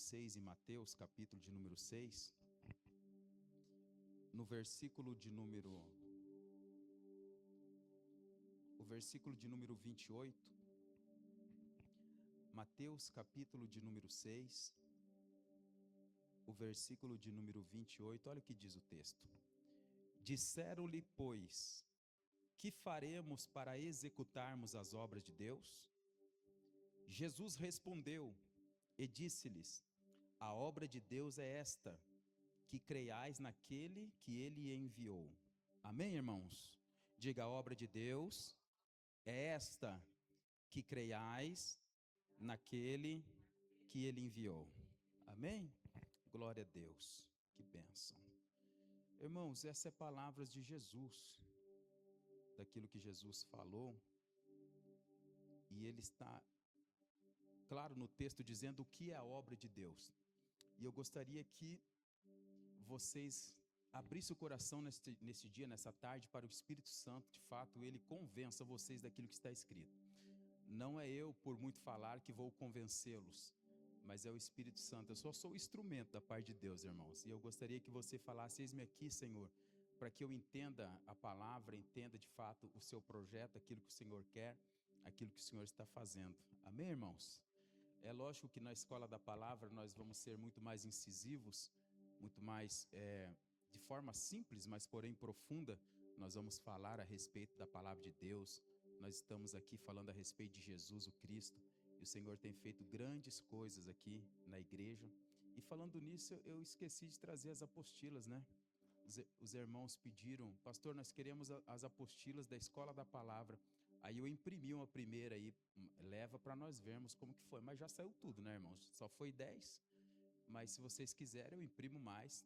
vocês em Mateus, capítulo de número 6, no versículo de número 28. Mateus, capítulo de número 6, o versículo de número 28, olha o que diz o texto. Disseram-lhe, pois, que faremos para executarmos as obras de Deus? Jesus respondeu e disse-lhes, a obra de Deus é esta, que creiais naquele que ele enviou. Amém, irmãos? Diga, a obra de Deus é esta, que creiais naquele que ele enviou. Amém? Glória a Deus, que bênção. Irmãos, essa é palavras de Jesus, daquilo que Jesus falou, e ele está, claro, no texto dizendo o que é a obra de Deus. E eu gostaria que vocês abrissem o coração nesse dia, nessa tarde, para o Espírito Santo, de fato, ele convença vocês daquilo que está escrito. Não é eu, por muito falar, que vou convencê-los, mas é o Espírito Santo. Eu só sou o instrumento da parte de Deus, irmãos. E eu gostaria que você falasse, eis-me aqui, Senhor, para que eu entenda a palavra, entenda de fato o seu projeto, aquilo que o Senhor quer, aquilo que o Senhor está fazendo. Amém, irmãos? É lógico que na escola da palavra nós vamos ser muito mais incisivos, muito mais, de forma simples, mas porém profunda, nós vamos falar a respeito da palavra de Deus. Nós estamos aqui falando a respeito de Jesus, o Cristo, e o Senhor tem feito grandes coisas aqui na igreja. E falando nisso, eu esqueci de trazer as apostilas, né? Os irmãos pediram, pastor, nós queremos as apostilas da escola da palavra. Aí eu imprimi uma primeira aí, leva para nós vermos como que foi. Mas já saiu tudo, né, irmãos? Só foi 10, mas se vocês quiserem eu imprimo mais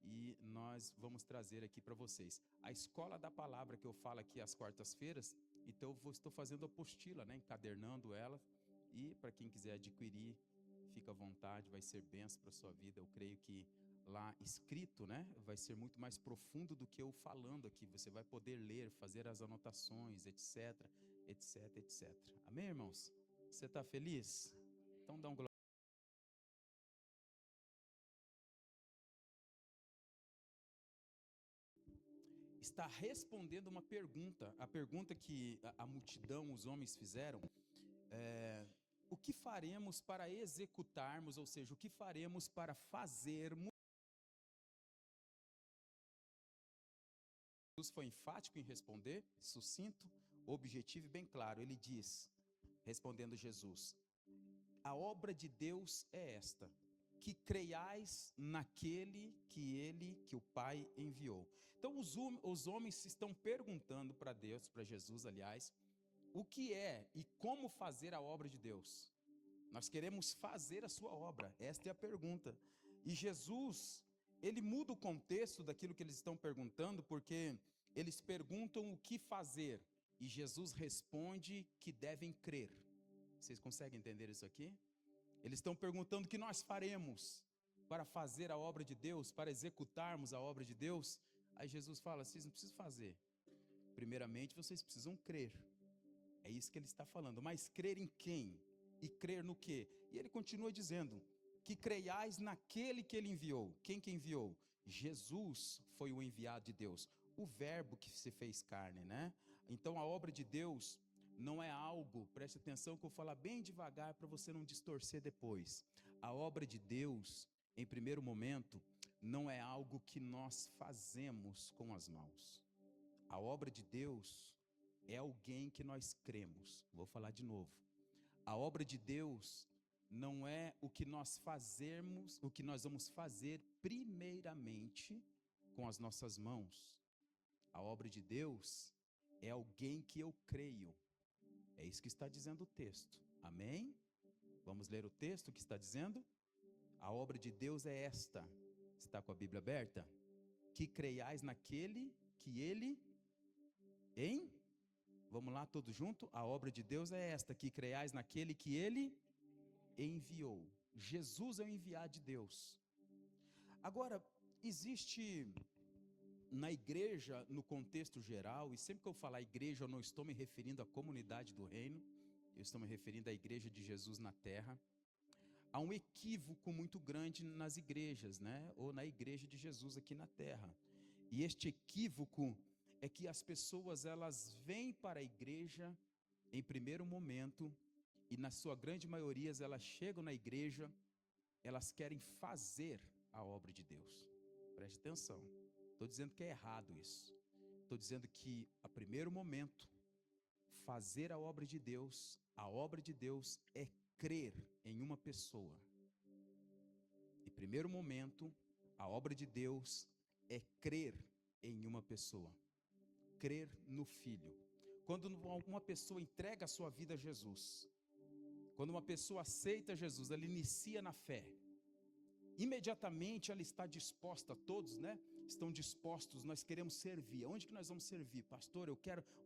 e nós vamos trazer aqui para vocês. A escola da palavra que eu falo aqui às quartas-feiras, então estou fazendo apostila, né, encadernando ela, e para quem quiser adquirir, fica à vontade, vai ser bênção para a sua vida. Eu creio que lá escrito, né, vai ser muito mais profundo do que eu falando aqui. Você vai poder ler, fazer as anotações, etc, etc, etc. Amém, irmãos? Você está feliz? Então dá um glória. Está respondendo uma pergunta, a pergunta que a multidão, os homens fizeram, o que faremos para executarmos, ou seja, o que faremos para fazermos? Jesus foi enfático em responder, sucinto, objetivo e bem claro. Ele diz, respondendo Jesus, a obra de Deus é esta, que creiais naquele que o Pai enviou. Então os homens estão perguntando para Deus, para Jesus, aliás, o que é e como fazer a obra de Deus. Nós queremos fazer a sua obra, esta é a pergunta. E Jesus, ele muda o contexto daquilo que eles estão perguntando, porque eles perguntam o que fazer, e Jesus responde que devem crer. Vocês conseguem entender isso aqui? Eles estão perguntando o que nós faremos para fazer a obra de Deus, para executarmos a obra de Deus. Aí Jesus fala, vocês não precisam fazer. Primeiramente, vocês precisam crer. É isso que ele está falando. Mas crer em quem? E crer no quê? E ele continua dizendo, que creiais naquele que ele enviou. Quem que enviou? Jesus foi o enviado de Deus. O verbo que se fez carne, né? Então a obra de Deus não é algo, preste atenção que eu vou falar bem devagar para você não distorcer depois. A obra de Deus, em primeiro momento, não é algo que nós fazemos com as mãos. A obra de Deus é alguém que nós cremos. Vou falar de novo. A obra de Deus não é o que nós fazemos, o que nós vamos fazer primeiramente com as nossas mãos. A obra de Deus é alguém que eu creio. É isso que está dizendo o texto. Amém? Vamos ler o texto que está dizendo? A obra de Deus é esta. Está com a Bíblia aberta? Que creiais naquele que ele Vamos lá, todos juntos? A obra de Deus é esta, que creiais naquele que ele enviou. Jesus é o enviado de Deus. Agora, existe na igreja, no contexto geral, e sempre que eu falar igreja, eu não estou me referindo à comunidade do reino, eu estou me referindo à igreja de Jesus na terra. há um equívoco muito grande nas igrejas, né? Ou na igreja de Jesus aqui na terra. E este equívoco é que as pessoas, elas vêm para a igreja em primeiro momento, e na sua grande maioria elas chegam na igreja, elas querem fazer a obra de Deus. Preste atenção, estou dizendo que é errado isso. Estou dizendo que, a primeiro momento, fazer a obra de Deus é crer em uma pessoa. Em primeiro momento, a obra de Deus é crer em uma pessoa. Crer no Filho. Quando uma pessoa entrega a sua vida a Jesus, quando uma pessoa aceita Jesus, ela inicia na fé, imediatamente ela está disposta, todos, né? Estão dispostos, nós queremos servir. Onde que nós vamos servir? Pastor,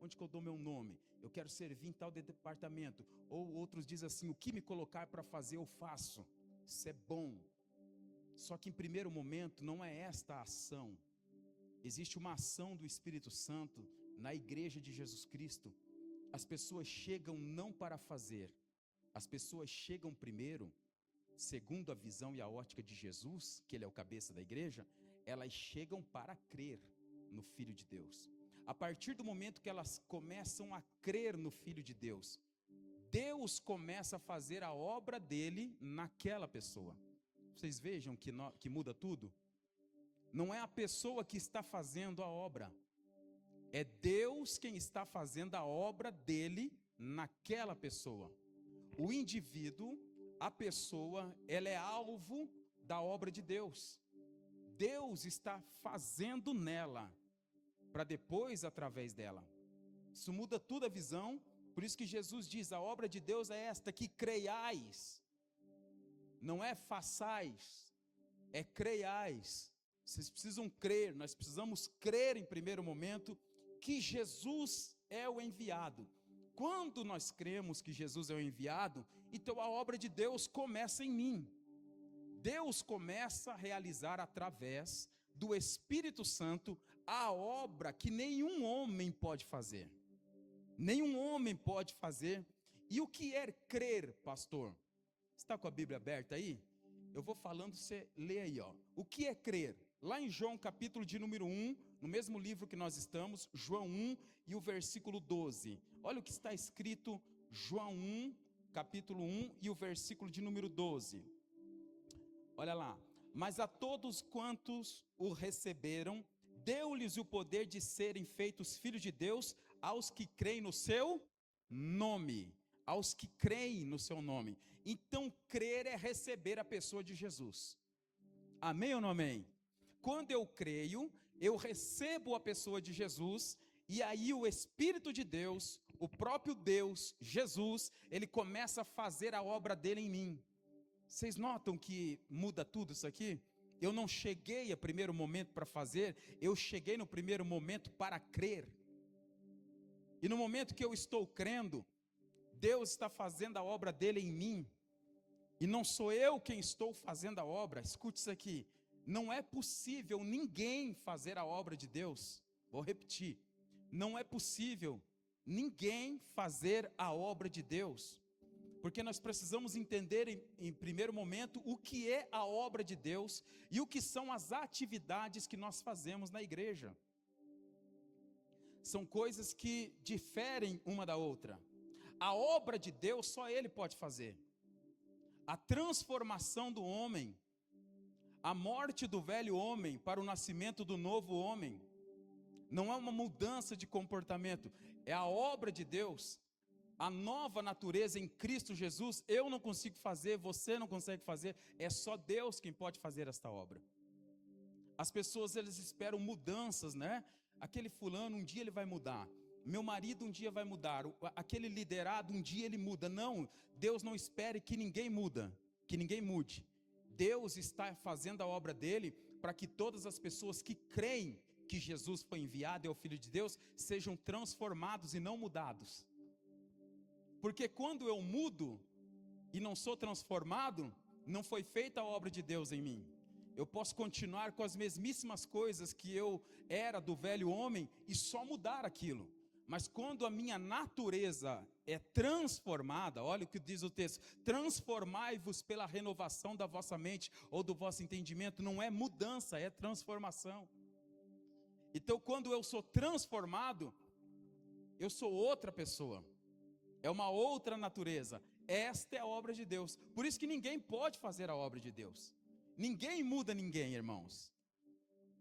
onde que eu dou meu nome? Eu quero servir em tal departamento. Ou outros dizem assim, o que me colocar para fazer eu faço. Isso é bom. Só que em primeiro momento não é esta a ação. Existe uma ação do Espírito Santo na igreja de Jesus Cristo. As pessoas chegam não para fazer. As pessoas chegam primeiro, segundo a visão e a ótica de Jesus, que ele é o cabeça da igreja, elas chegam para crer no Filho de Deus. A partir do momento que elas começam a crer no Filho de Deus, Deus começa a fazer a obra dele naquela pessoa. Vocês vejam que muda tudo? Não é a pessoa que está fazendo a obra, é Deus quem está fazendo a obra dele naquela pessoa. O indivíduo, a pessoa, ela é alvo da obra de Deus. Deus está fazendo nela, para depois através dela. Isso muda tudo a visão. Por isso que Jesus diz, a obra de Deus é esta, que creiais. Não é façais, é creiais. Vocês precisam crer, nós precisamos crer em primeiro momento que Jesus é o enviado. Quando nós cremos que Jesus é o enviado, então a obra de Deus começa em mim. Deus começa a realizar através do Espírito Santo a obra que nenhum homem pode fazer. Nenhum homem pode fazer. E o que é crer, pastor? Está com a Bíblia aberta aí? Eu vou falando, você lê aí, ó. O que é crer? Lá em João capítulo de número 1, no mesmo livro que nós estamos, João 1 e o versículo 12. Olha o que está escrito, João 1, capítulo 1 e o versículo de número 12. Olha lá. Mas a todos quantos o receberam, deu-lhes o poder de serem feitos filhos de Deus, aos que creem no seu nome. Aos que creem no seu nome. Então, crer é receber a pessoa de Jesus. Amém ou não amém? Quando eu creio, eu recebo a pessoa de Jesus, e aí o Espírito de Deus, o próprio Deus, Jesus, ele começa a fazer a obra dele em mim. Vocês notam que muda tudo isso aqui? Eu não cheguei a primeiro momento para fazer, eu cheguei no primeiro momento para crer. E no momento que eu estou crendo, Deus está fazendo a obra dele em mim. E não sou eu quem estou fazendo a obra. Escute isso aqui. Não é possível ninguém fazer a obra de Deus. Vou repetir. Não é possível ninguém fazer a obra de Deus. Porque nós precisamos entender em primeiro momento o que é a obra de Deus e o que são as atividades que nós fazemos na igreja. São coisas que diferem uma da outra. A obra de Deus só Ele pode fazer. A transformação do homem, a morte do velho homem para o nascimento do novo homem, não é uma mudança de comportamento, é a obra de Deus. A nova natureza em Cristo Jesus, eu não consigo fazer, você não consegue fazer, é só Deus quem pode fazer esta obra. As pessoas, eles esperam mudanças, né? Aquele fulano, um dia ele vai mudar. Meu marido um dia vai mudar, aquele liderado um dia ele muda. Não, Deus não espere que ninguém mude. Deus está fazendo a obra dele para que todas as pessoas que creem que Jesus foi enviado e é o Filho de Deus, sejam transformados e não mudados. Porque quando eu mudo e não sou transformado, não foi feita a obra de Deus em mim. Eu posso continuar com as mesmíssimas coisas que eu era do velho homem e só mudar aquilo. Mas quando a minha natureza é transformada, olha o que diz o texto: transformai-vos pela renovação da vossa mente ou do vosso entendimento. Não é mudança, é transformação. Então, quando eu sou transformado, eu sou outra pessoa, é uma outra natureza. Esta é a obra de Deus. Por isso que ninguém pode fazer a obra de Deus. Ninguém muda ninguém, irmãos.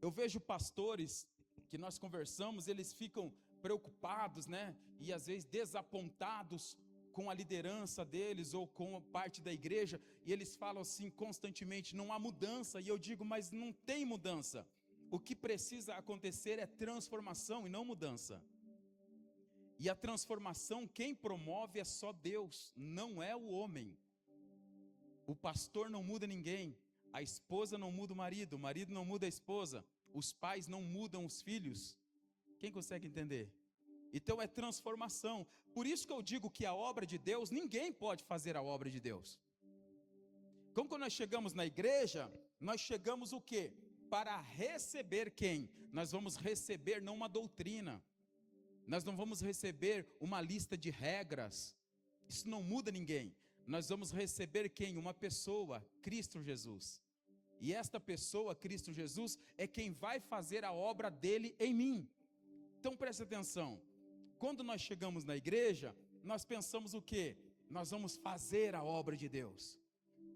Eu vejo pastores que nós conversamos, eles ficam preocupados, né? E às vezes desapontados com a liderança deles ou com a parte da igreja, e eles falam assim constantemente: não há mudança. E eu digo: mas não tem mudança. O que precisa acontecer é transformação e não mudança. E a transformação, quem promove é só Deus, não é o homem. O pastor não muda ninguém, a esposa não muda o marido não muda a esposa, os pais não mudam os filhos. Quem consegue entender? Então é transformação. Por isso que eu digo que a obra de Deus, ninguém pode fazer a obra de Deus. Como quando nós chegamos na igreja, nós chegamos o quê? Para receber quem? Nós vamos receber não uma doutrina, nós não vamos receber uma lista de regras, isso não muda ninguém. Nós vamos receber quem? Uma pessoa, Cristo Jesus. E esta pessoa, Cristo Jesus, é quem vai fazer a obra dele em mim. Então preste atenção, quando nós chegamos na igreja, nós pensamos o quê? Nós vamos fazer a obra de Deus.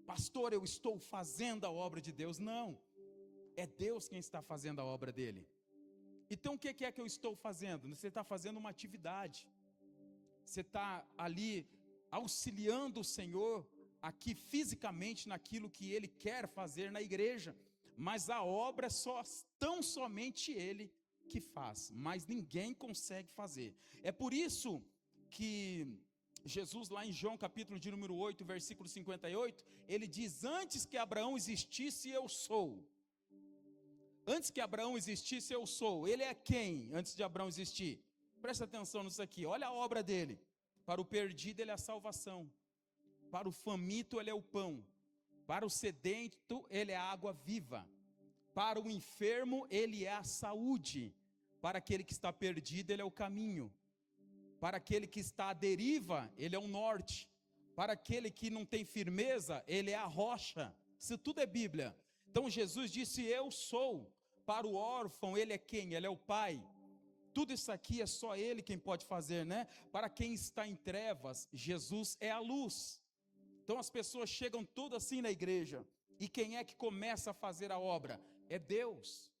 Pastor, eu estou fazendo a obra de Deus. Não, é Deus quem está fazendo a obra dele. Então o que é que eu estou fazendo? Você está fazendo uma atividade, você está ali auxiliando o Senhor aqui fisicamente naquilo que Ele quer fazer na igreja, mas a obra é tão somente Ele que faz, mas ninguém consegue fazer. É por isso que Jesus lá em João capítulo de número 8, versículo 58, ele diz: antes que Abraão existisse, eu sou. Antes que Abraão existisse, eu sou. Ele é quem antes de Abraão existir? Presta atenção nisso aqui, olha a obra dele. Para o perdido ele é a salvação, para o faminto ele é o pão, para o sedento ele é a água viva, para o enfermo ele é a saúde, para aquele que está perdido ele é o caminho, para aquele que está à deriva ele é o norte, para aquele que não tem firmeza ele é a rocha. Isso tudo é Bíblia. Então Jesus disse: eu sou. Para o órfão ele é quem? Ele é o pai. Tudo isso aqui é só Ele quem pode fazer, né? Para quem está em trevas, Jesus é a luz. Então as pessoas chegam tudo assim na igreja, e quem é que começa a fazer a obra? É Deus.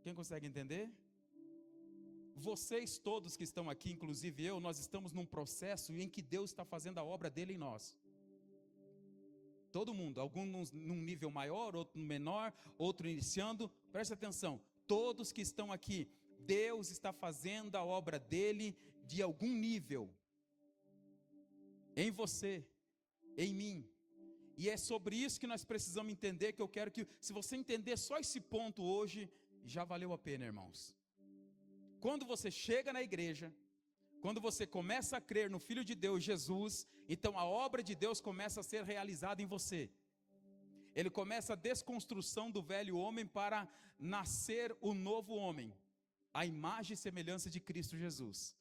Quem consegue entender? Vocês todos que estão aqui, inclusive eu, nós estamos num processo em que Deus está fazendo a obra dele em nós. Todo mundo, alguns num nível maior, outro menor, outro iniciando. Preste atenção, todos que estão aqui, Deus está fazendo a obra dele de algum nível, em você, em mim. E é sobre isso que nós precisamos entender, que eu quero que, se você entender só esse ponto hoje, já valeu a pena, irmãos. Quando você chega na igreja, quando você começa a crer no Filho de Deus, Jesus, então a obra de Deus começa a ser realizada em você. Ele começa a desconstrução do velho homem para nascer o novo homem, a imagem e semelhança de Cristo Jesus.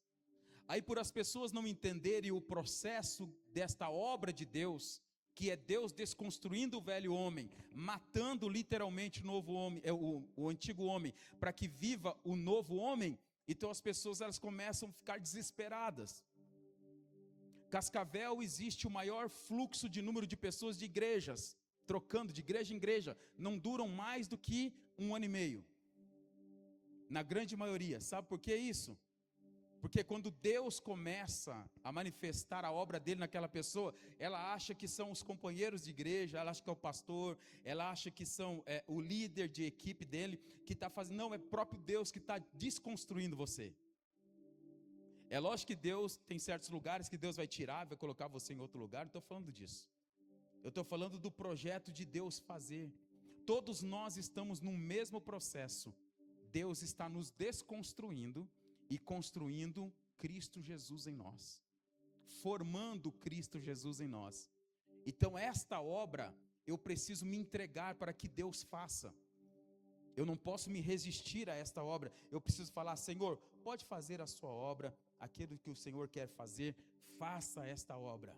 Aí, por as pessoas não entenderem o processo desta obra de Deus, que é Deus desconstruindo o velho homem, matando literalmente o novo homem, o antigo homem, para que viva o novo homem, então as pessoas elas começam a ficar desesperadas. Cascavel existe o maior fluxo de número de pessoas de igrejas, trocando de igreja em igreja, não duram mais do que 1 ano e meio, na grande maioria. Sabe por que isso? Porque quando Deus começa a manifestar a obra dele naquela pessoa, ela acha que são os companheiros de igreja, ela acha que é o pastor, ela acha que são o líder de equipe dele, que está fazendo. Não, é próprio Deus que está desconstruindo você. É lógico que Deus tem certos lugares que Deus vai tirar, vai colocar você em outro lugar, não estou falando disso. Eu estou falando do projeto de Deus fazer. Todos nós estamos no mesmo processo. Deus está nos desconstruindo e construindo Cristo Jesus em nós, formando Cristo Jesus em nós. Então esta obra eu preciso me entregar para que Deus faça. Eu não posso me resistir a esta obra. Eu preciso falar: Senhor, pode fazer a sua obra, aquilo que o Senhor quer fazer, faça esta obra.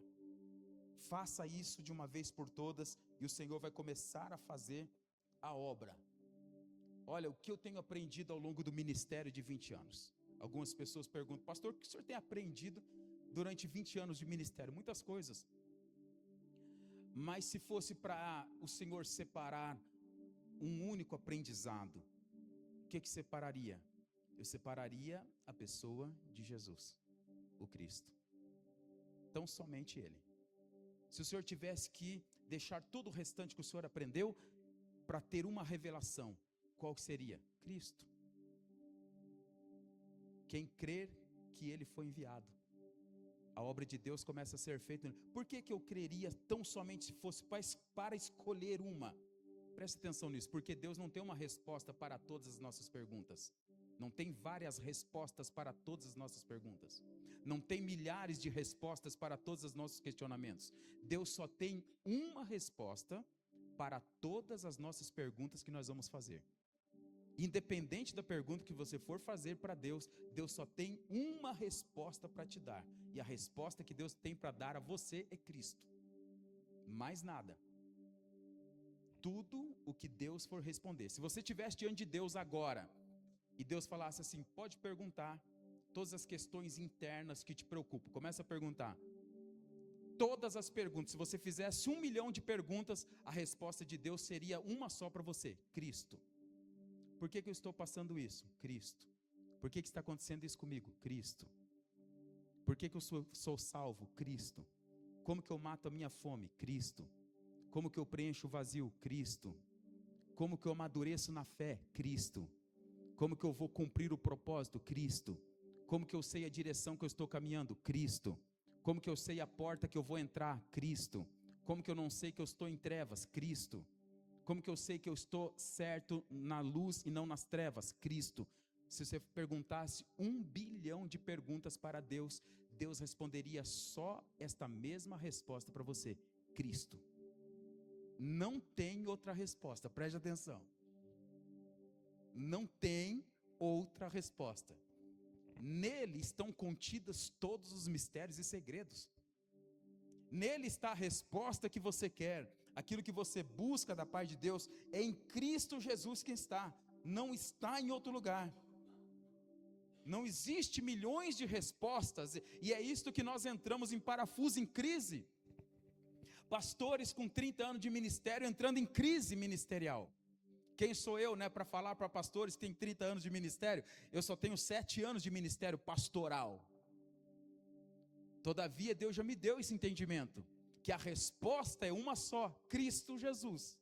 Faça isso de uma vez por todas, e o Senhor vai começar a fazer a obra. Olha, o que eu tenho aprendido ao longo do ministério de 20 anos. Algumas pessoas perguntam: pastor, o que o senhor tem aprendido durante 20 anos de ministério? Muitas coisas. Mas se fosse para o Senhor separar um único aprendizado, o que separaria? Eu separaria a pessoa de Jesus, o Cristo. Tão somente Ele. Se o Senhor tivesse que deixar todo o restante que o Senhor aprendeu para ter uma revelação, qual seria? Cristo. Quem crer que Ele foi enviado, a obra de Deus começa a ser feita. Por que eu creria tão somente se fosse para escolher uma? Preste atenção nisso, porque Deus não tem uma resposta para todas as nossas perguntas. Não tem várias respostas para todas as nossas perguntas. Não tem milhares de respostas para todos os nossos questionamentos. Deus só tem uma resposta para todas as nossas perguntas que nós vamos fazer. Independente da pergunta que você for fazer para Deus, Deus só tem uma resposta para te dar. E a resposta que Deus tem para dar a você é Cristo. Mais nada. Tudo o que Deus for responder. Se você estivesse diante de Deus agora, e Deus falasse assim: pode perguntar todas as questões internas que te preocupam. Começa a perguntar. Todas as perguntas. Se você fizesse 1 milhão de perguntas, a resposta de Deus seria uma só para você: Cristo. Por que eu estou passando isso? Cristo. Por que está acontecendo isso comigo? Cristo. Por que eu sou salvo? Cristo. Como que eu mato a minha fome? Cristo. Como que eu preencho o vazio? Cristo. Como que eu amadureço na fé? Cristo. Como que eu vou cumprir o propósito? Cristo. Como que eu sei a direção que eu estou caminhando? Cristo. Como que eu sei a porta que eu vou entrar? Cristo. Como que eu não sei que eu estou em trevas? Cristo. Como que eu sei que eu estou certo na luz e não nas trevas? Cristo. Se você perguntasse 1 bilhão de perguntas para Deus, Deus responderia só esta mesma resposta para você: Cristo. Não tem outra resposta, preste atenção. Não tem outra resposta. Nele estão contidos todos os mistérios e segredos. Nele está a resposta que você quer. Aquilo que você busca da parte de Deus é em Cristo Jesus que está. Não está em outro lugar. Não existe milhões de respostas. E é isto que nós entramos em parafuso, em crise. Pastores com 30 anos de ministério entrando em crise ministerial. Quem sou eu, para falar para pastores que têm 30 anos de ministério? Eu só tenho 7 anos de ministério pastoral. Todavia, Deus já me deu esse entendimento, que a resposta é uma só: Cristo Jesus.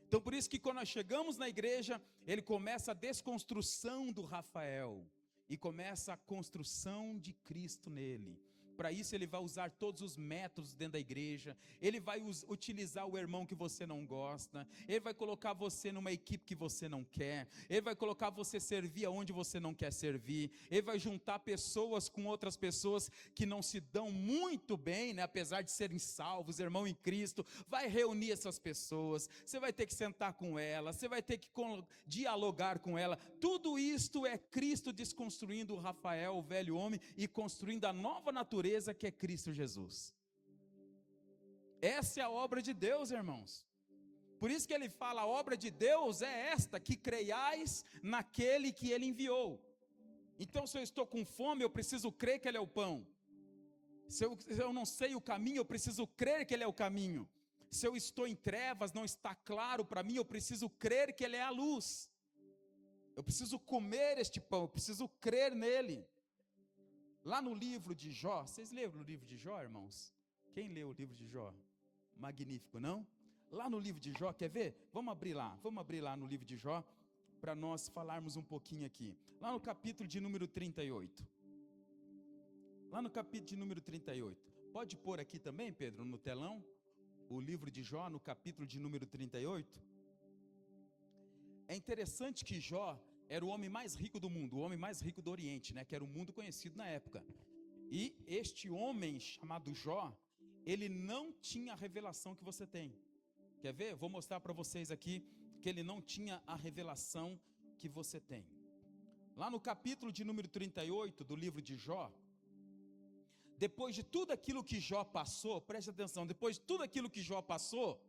Então, por isso que quando nós chegamos na igreja, ele começa a desconstrução do Rafael, e começa a construção de Cristo nele. Para isso ele vai usar todos os métodos dentro da igreja. Ele vai utilizar o irmão que você não gosta. Ele vai colocar você numa equipe que você não quer. Ele vai colocar você servir aonde você não quer servir. Ele vai juntar pessoas com outras pessoas que não se dão muito bem, apesar de serem salvos, irmão em Cristo. Vai reunir essas pessoas. Você vai ter que sentar com elas. Você vai ter que dialogar com ela. Tudo isto é Cristo desconstruindo o Rafael, o velho homem, e construindo a nova natureza que é Cristo Jesus. Essa é a obra de Deus, irmãos. Por isso que ele fala: a obra de Deus é esta, que creiais naquele que ele enviou. Então, se eu estou com fome, eu preciso crer que ele é o pão. Se eu não sei o caminho, eu preciso crer que ele é o caminho. Se eu estou em trevas, não está claro para mim, eu preciso crer que ele é a luz. Eu preciso comer este pão, eu preciso crer nele. Lá no livro de Jó, vocês leram o livro de Jó, irmãos? Quem leu o livro de Jó? Magnífico, não? Lá no livro de Jó, quer ver? Vamos abrir lá no livro de Jó, para nós falarmos um pouquinho aqui. Lá no capítulo de número 38. Lá no capítulo de número 38. Pode pôr aqui também, Pedro, no telão, o livro de Jó, no capítulo de número 38. É interessante que Jó era o homem mais rico do mundo, o homem mais rico do Oriente, que era o mundo conhecido na época. E este homem chamado Jó, ele não tinha a revelação que você tem. Quer ver? Vou mostrar para vocês aqui porque ele não tinha a revelação que você tem. Lá no capítulo de número 38 do livro de Jó, depois de tudo aquilo que Jó passou, preste atenção, depois de tudo aquilo que Jó passou,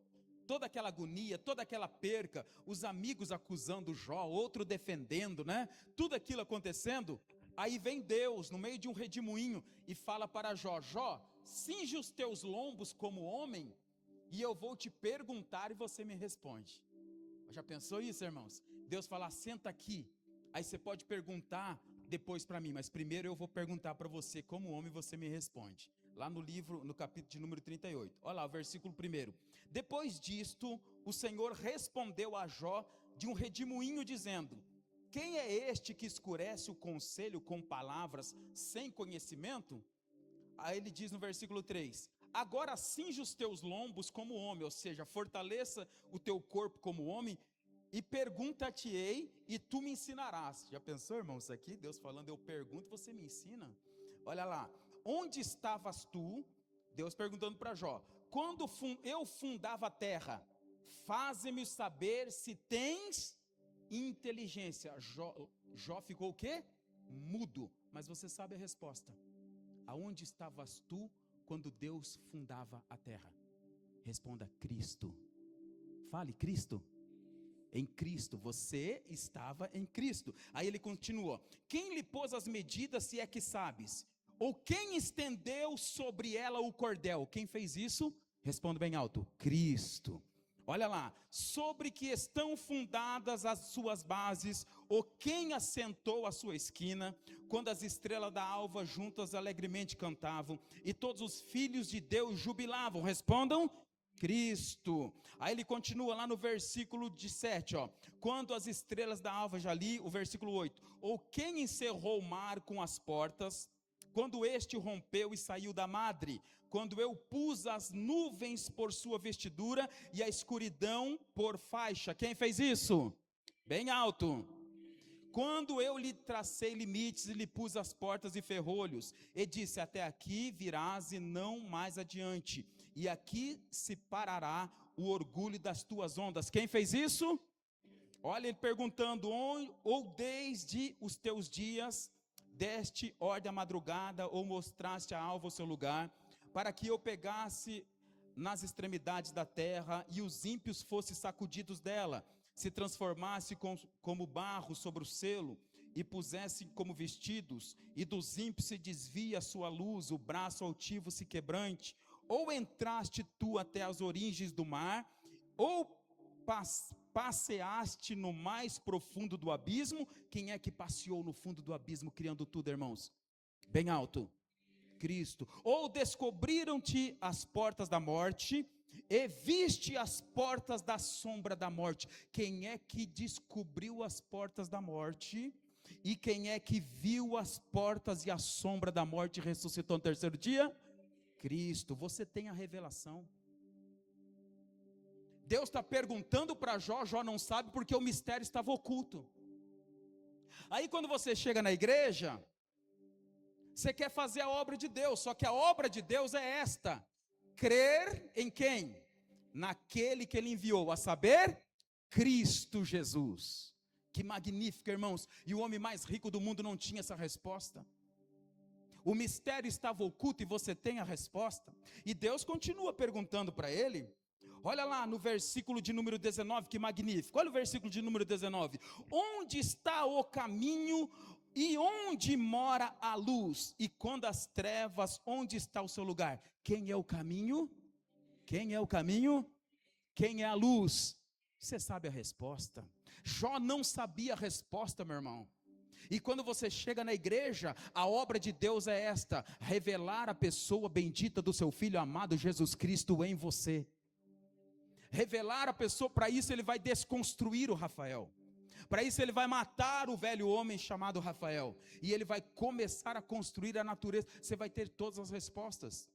toda aquela agonia, toda aquela perca, os amigos acusando Jó, outro defendendo, né? Tudo aquilo acontecendo, aí vem Deus no meio de um redemoinho e fala para Jó: Jó, cinge os teus lombos como homem, e eu vou te perguntar e você me responde. Já pensou isso, irmãos? Deus fala: senta aqui, aí você pode perguntar depois para mim, mas primeiro eu vou perguntar para você como homem, você me responde. Lá no livro, no capítulo de número 38, olha lá o versículo 1. Depois disto, o Senhor respondeu a Jó de um redemoinho dizendo: quem é este que escurece o conselho com palavras sem conhecimento? Aí ele diz no versículo 3, agora cinge os teus lombos como homem, ou seja, fortaleça o teu corpo como homem, e pergunta-te-ei, e tu me ensinarás. Já pensou, irmão, isso aqui? Deus falando, eu pergunto, você me ensina? Olha lá, onde estavas tu? Deus perguntando para Jó, quando eu fundava a terra, faze-me saber se tens inteligência. Jó ficou o quê? Mudo, mas você sabe a resposta. Aonde estavas tu quando Deus fundava a terra? Responda: Cristo. Fale: Cristo. Em Cristo, você estava em Cristo. Aí ele continuou: quem lhe pôs as medidas, se é que sabes? Ou quem estendeu sobre ela o cordel? Quem fez isso? Responda bem alto: Cristo. Olha lá, sobre que estão fundadas as suas bases, ou quem assentou a sua esquina, quando as estrelas da alva juntas alegremente cantavam, e todos os filhos de Deus jubilavam? Respondam: Cristo. Aí ele continua lá no versículo 7, ó. Quando as estrelas da alva, já li o versículo 8. Ou quem encerrou o mar com as portas, quando este rompeu e saiu da madre, quando eu pus as nuvens por sua vestidura e a escuridão por faixa. Quem fez isso? Bem alto. Quando eu lhe tracei limites e lhe pus as portas e ferrolhos, e disse: até aqui virás e não mais adiante, e aqui se parará o orgulho das tuas ondas. Quem fez isso? Olha ele perguntando: ou desde os teus dias deste ordem à madrugada, ou mostraste a alva o seu lugar, para que eu pegasse nas extremidades da terra, e os ímpios fossem sacudidos dela, se transformasse como barro sobre o selo, e pusessem como vestidos, e dos ímpios se desvia a sua luz, o braço altivo se quebrante? Ou entraste tu até as origens do mar, ou passeaste no mais profundo do abismo? Quem é que passeou no fundo do abismo, criando tudo, irmãos? Bem alto: Cristo. Ou descobriram-te as portas da morte, e viste as portas da sombra da morte? Quem é que descobriu as portas da morte? E quem é que viu as portas e a sombra da morte e ressuscitou no terceiro dia? Cristo. Você tem a revelação. Deus está perguntando para Jó, Jó não sabe porque o mistério estava oculto. Aí quando você chega na igreja, você quer fazer a obra de Deus, só que a obra de Deus é esta: crer em quem? Naquele que Ele enviou, a saber, Cristo Jesus. Que magnífico, irmãos. E o homem mais rico do mundo não tinha essa resposta. O mistério estava oculto e você tem a resposta. E Deus continua perguntando para ele. Olha lá no versículo de número 19, que magnífico. Olha o versículo de número 19. Onde está o caminho e onde mora a luz? E quando as trevas, onde está o seu lugar? Quem é o caminho? Quem é o caminho? Quem é a luz? Você sabe a resposta. Jó não sabia a resposta, meu irmão. E quando você chega na igreja, a obra de Deus é esta: revelar a pessoa bendita do seu Filho amado Jesus Cristo em você. Revelar a pessoa, para isso ele vai desconstruir o Rafael. Para isso ele vai matar o velho homem chamado Rafael. E ele vai começar a construir a natureza. Você vai ter todas as respostas.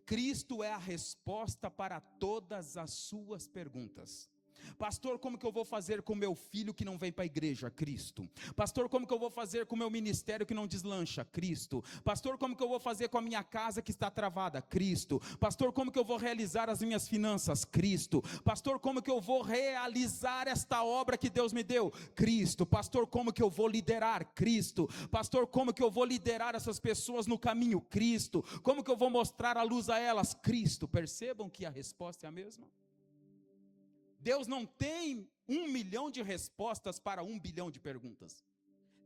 Cristo é a resposta para todas as suas perguntas. Pastor, como que eu vou fazer com meu filho que não vem para a igreja? Cristo. Pastor, como que eu vou fazer com meu ministério que não deslancha? Cristo. Pastor, como que eu vou fazer com a minha casa que está travada? Cristo. Pastor, como que eu vou realizar as minhas finanças? Cristo. Pastor, como que eu vou realizar esta obra que Deus me deu? Cristo. Pastor, como que eu vou liderar? Cristo. Pastor, como que eu vou liderar essas pessoas no caminho? Cristo. Como que eu vou mostrar a luz a elas? Cristo. Percebam que a resposta é a mesma. Deus não tem 1 milhão de respostas para 1 bilhão de perguntas.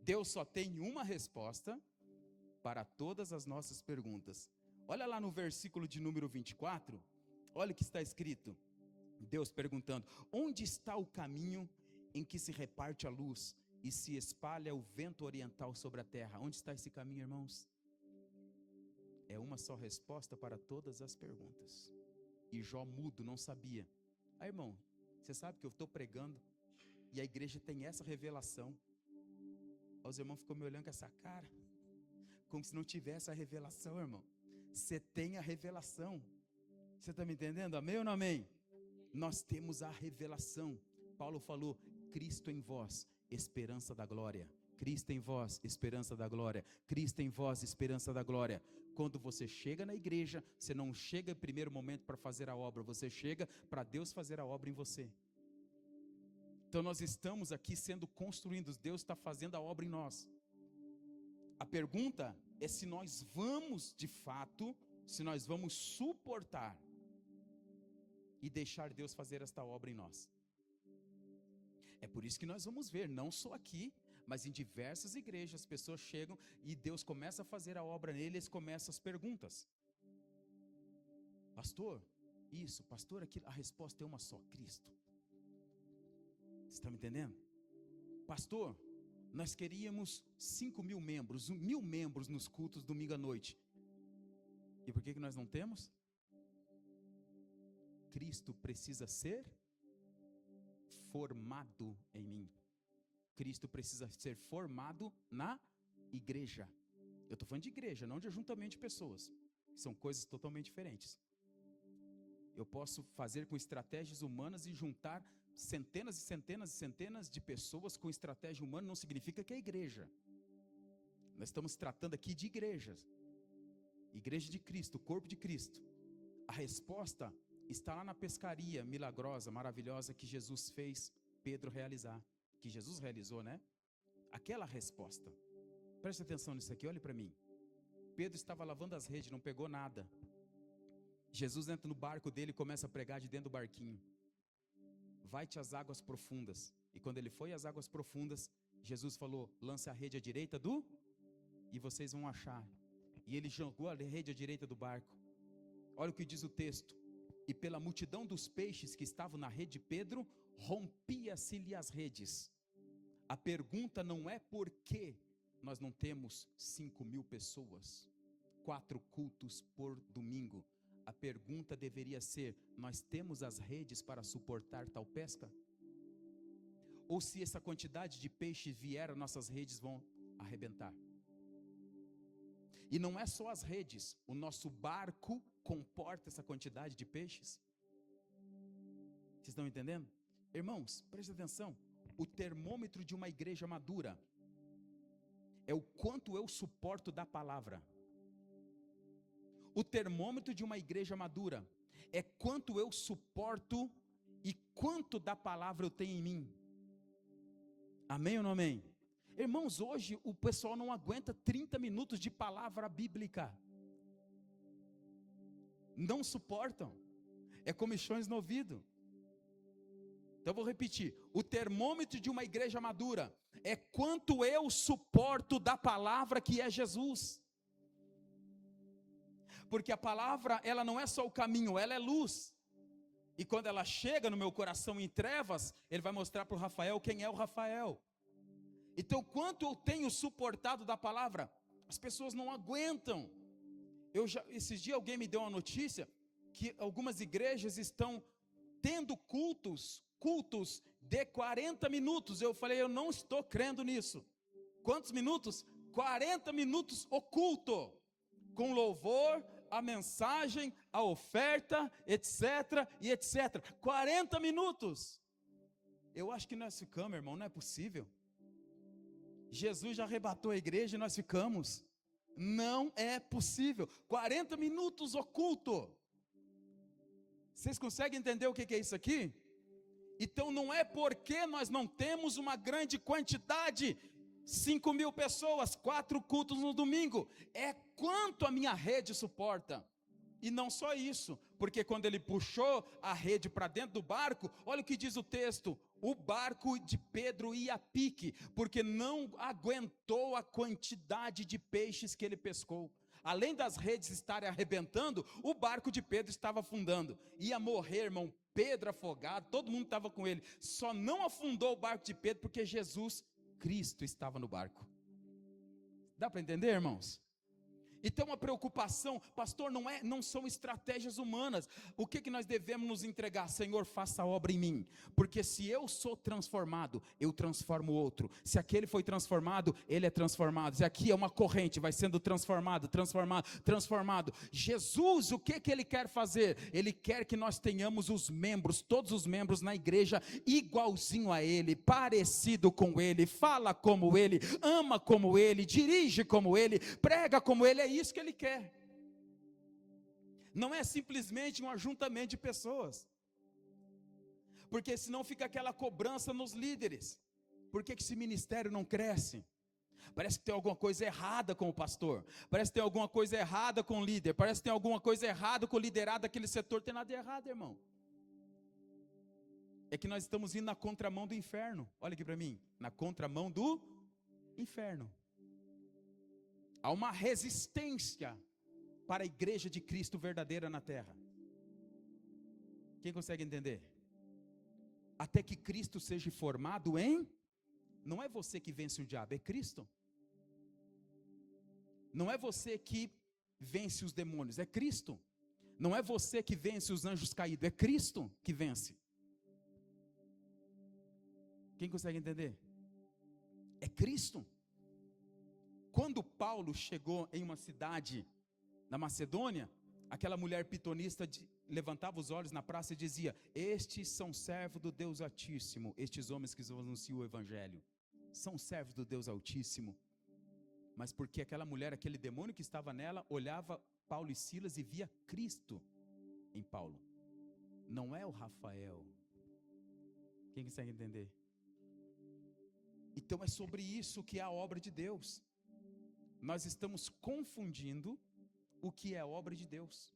Deus só tem uma resposta para todas as nossas perguntas. Olha lá no versículo de número 24, olha o que está escrito. Deus perguntando: onde está o caminho em que se reparte a luz e se espalha o vento oriental sobre a terra? Onde está esse caminho, irmãos? É uma só resposta para todas as perguntas. E Jó mudo, não sabia. Aí, irmão, você sabe que eu estou pregando e a igreja tem essa revelação. Os irmãos ficam me olhando com essa cara, como se não tivesse a revelação, irmão. Você tem a revelação. Você está me entendendo? Amém ou não amém? Nós temos a revelação. Paulo falou: Cristo em vós, esperança da glória. Cristo em vós, esperança da glória. Cristo em vós, esperança da glória. Quando você chega na igreja, você não chega em primeiro momento para fazer a obra, você chega para Deus fazer a obra em você. Então nós estamos aqui sendo construídos, Deus está fazendo a obra em nós. A pergunta é se nós vamos de fato, se nós vamos suportar e deixar Deus fazer esta obra em nós. É por isso que nós vamos ver, não só aqui, mas em diversas igrejas, as pessoas chegam e Deus começa a fazer a obra neles, começam as perguntas. Pastor, isso, pastor, aquilo, a resposta é uma só: Cristo. Você está me entendendo? Pastor, nós queríamos 5.000 membros, 1.000 membros nos cultos domingo à noite. E por que nós não temos? Cristo precisa ser formado em mim. Cristo precisa ser formado na igreja. Eu estou falando de igreja, não de ajuntamento de pessoas. São coisas totalmente diferentes. Eu posso fazer com estratégias humanas e juntar centenas e centenas e centenas de pessoas com estratégia humana, não significa que é igreja. Nós estamos tratando aqui de igrejas. Igreja de Cristo, corpo de Cristo. A resposta está lá na pescaria milagrosa, maravilhosa que Jesus fez Pedro realizar. Que Jesus realizou, né? Aquela resposta. Preste atenção nisso aqui, olhe para mim. Pedro estava lavando as redes, não pegou nada. Jesus entra no barco dele e começa a pregar de dentro do barquinho. Vai-te às águas profundas. E quando ele foi às águas profundas, Jesus falou: lance a rede à direita e vocês vão achar. E ele jogou a rede à direita do barco. Olha o que diz o texto: e pela multidão dos peixes que estavam na rede de Pedro, rompia-se-lhe as redes. A pergunta não é por que nós não temos 5.000 pessoas, 4 cultos por domingo. A pergunta deveria ser: nós temos as redes para suportar tal pesca? Ou se essa quantidade de peixe vier, nossas redes vão arrebentar. E não é só as redes, o nosso barco comporta essa quantidade de peixes. Vocês estão entendendo? Irmãos, preste atenção. O termômetro de uma igreja madura é o quanto eu suporto da palavra. O termômetro de uma igreja madura é quanto eu suporto e quanto da palavra eu tenho em mim. Amém ou não amém? Irmãos, hoje o pessoal não aguenta 30 minutos de palavra bíblica. Não suportam. É comichões no ouvido. Então eu vou repetir: o termômetro de uma igreja madura é quanto eu suporto da palavra que é Jesus. Porque a palavra, ela não é só o caminho, ela é luz. E quando ela chega no meu coração em trevas, ele vai mostrar para o Rafael quem é o Rafael. Então, quanto eu tenho suportado da palavra, as pessoas não aguentam. Esses dias alguém me deu uma notícia que algumas igrejas estão tendo cultos de 40 minutos. Eu falei: eu não estou crendo nisso. Quantos minutos? 40 minutos o culto, com louvor, a mensagem, a oferta, etc. e etc. 40 minutos. Eu acho que nós ficamos, irmão, não é possível. Jesus já arrebatou a igreja e nós ficamos. Não é possível. 40 minutos oculto. Vocês conseguem entender o que é isso aqui? Então não é porque nós não temos uma grande quantidade, 5.000 pessoas, 4 cultos no domingo, é quanto a minha rede suporta. E não só isso, porque quando ele puxou a rede para dentro do barco, olha o que diz o texto: o barco de Pedro ia a pique, porque não aguentou a quantidade de peixes que ele pescou. Além das redes estarem arrebentando, o barco de Pedro estava afundando. Ia morrer, irmão, Pedro afogado, todo mundo estava com ele. Só não afundou o barco de Pedro porque Jesus Cristo estava no barco. Dá para entender, irmãos? Então a preocupação, pastor, não são estratégias humanas. O que nós devemos nos entregar? Senhor, faça a obra em mim, porque se eu sou transformado, eu transformo o outro. Se aquele foi transformado, ele é transformado. Se aqui é uma corrente, vai sendo transformado. Jesus, o que ele quer fazer? Ele quer que nós tenhamos os membros, todos os membros na igreja, igualzinho a ele, parecido com ele, fala como ele, ama como ele, dirige como ele, prega como ele. É isso que ele quer. Não é simplesmente um ajuntamento de pessoas, porque senão fica aquela cobrança nos líderes. Por que esse ministério não cresce? Parece que tem alguma coisa errada com o pastor, parece que tem alguma coisa errada com o líder, parece que tem alguma coisa errada com o liderado daquele setor. Tem nada de errado, irmão. É que nós estamos indo na contramão do inferno. Olha aqui para mim, na contramão do inferno. Há uma resistência para a igreja de Cristo verdadeira na terra. Quem consegue entender? Até que Cristo seja formado em... Não é você que vence o diabo, é Cristo. Não é você que vence os demônios, é Cristo. Não é você que vence os anjos caídos, é Cristo que vence. Quem consegue entender? É Cristo. Quando Paulo chegou em uma cidade na Macedônia, aquela mulher pitonista levantava os olhos na praça e dizia: estes são servos do Deus Altíssimo. Estes homens que anunciam o Evangelho são servos do Deus Altíssimo. Mas porque aquela mulher, aquele demônio que estava nela, olhava Paulo e Silas e via Cristo em Paulo. Não é o Rafael. Quem consegue entender? Então é sobre isso que é a obra de Deus. Nós estamos confundindo o que é obra de Deus.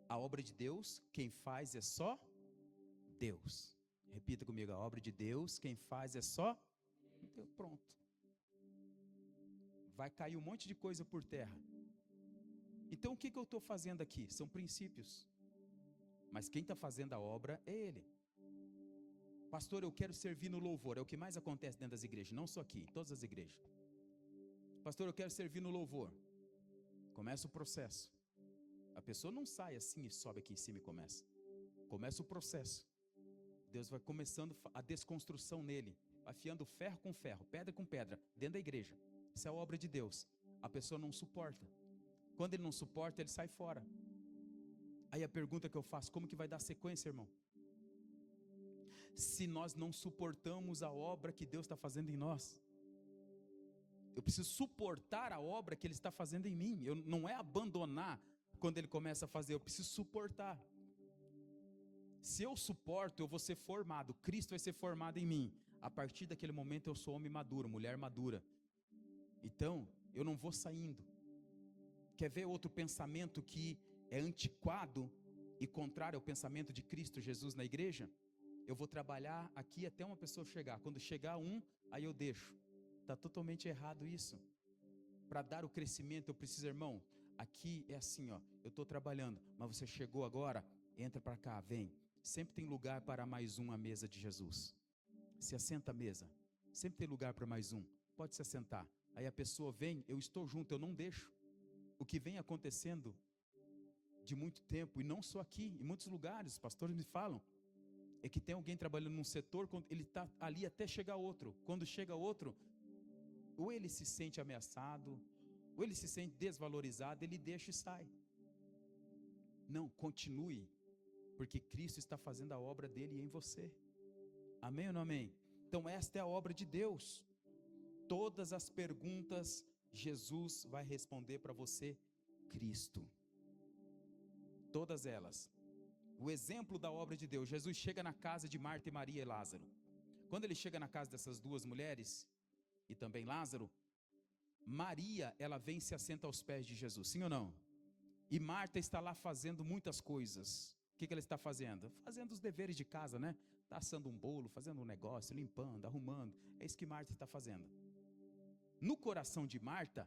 A obra de Deus, quem faz é só Deus. Repita comigo: a obra de Deus, quem faz é só Deus. Pronto. Vai cair um monte de coisa por terra. Então o que eu estou fazendo aqui? São princípios. Mas quem está fazendo a obra é Ele. Pastor, eu quero servir no louvor. É o que mais acontece dentro das igrejas, não só aqui, em todas as igrejas. Pastor, eu quero servir no louvor. Começa o processo. A pessoa não sai assim e sobe aqui em cima e começa. Começa o processo. Deus vai começando a desconstrução nele, afiando ferro com ferro, pedra com pedra, dentro da igreja. Isso é a obra de Deus. A pessoa não suporta. Quando ele não suporta, ele sai fora. Aí a pergunta que eu faço: como que vai dar sequência, irmão? Se nós não suportamos a obra que Deus está fazendo em nós. Eu preciso suportar a obra que Ele está fazendo em mim. Não é abandonar quando Ele começa a fazer, eu preciso suportar. Se eu suporto, eu vou ser formado. Cristo vai ser formado em mim. A partir daquele momento eu sou homem maduro, mulher madura. Então, eu não vou saindo. Quer ver outro pensamento que é antiquado e contrário ao pensamento de Cristo Jesus na igreja? Eu vou trabalhar aqui até uma pessoa chegar. Quando chegar aí eu deixo. Está totalmente errado isso. Para dar o crescimento eu preciso, irmão, aqui é assim, ó, eu estou trabalhando, mas você chegou agora, entra para cá, vem. Sempre tem lugar para mais um à mesa de Jesus. Se assenta à mesa. Sempre tem lugar para mais um. Pode se assentar. Aí a pessoa vem, eu estou junto, eu não deixo. O que vem acontecendo de muito tempo, e não só aqui, em muitos lugares, os pastores me falam, é que tem alguém trabalhando num setor, ele está ali até chegar outro. Quando chega outro, ou ele se sente ameaçado, ou ele se sente desvalorizado, ele deixa e sai. Não, continue, porque Cristo está fazendo a obra dele em você. Amém ou não amém? Então esta é a obra de Deus. Todas as perguntas Jesus vai responder para você, Cristo. Todas elas. O exemplo da obra de Deus, Jesus chega na casa de Marta e Maria e Lázaro. Quando ele chega na casa dessas duas mulheres, e também Lázaro, Maria, ela vem e se assenta aos pés de Jesus, sim ou não? E Marta está lá fazendo muitas coisas. O que ela está fazendo? Fazendo os deveres de casa, né? Está assando um bolo, fazendo um negócio, limpando, arrumando. É isso que Marta está fazendo. No coração de Marta,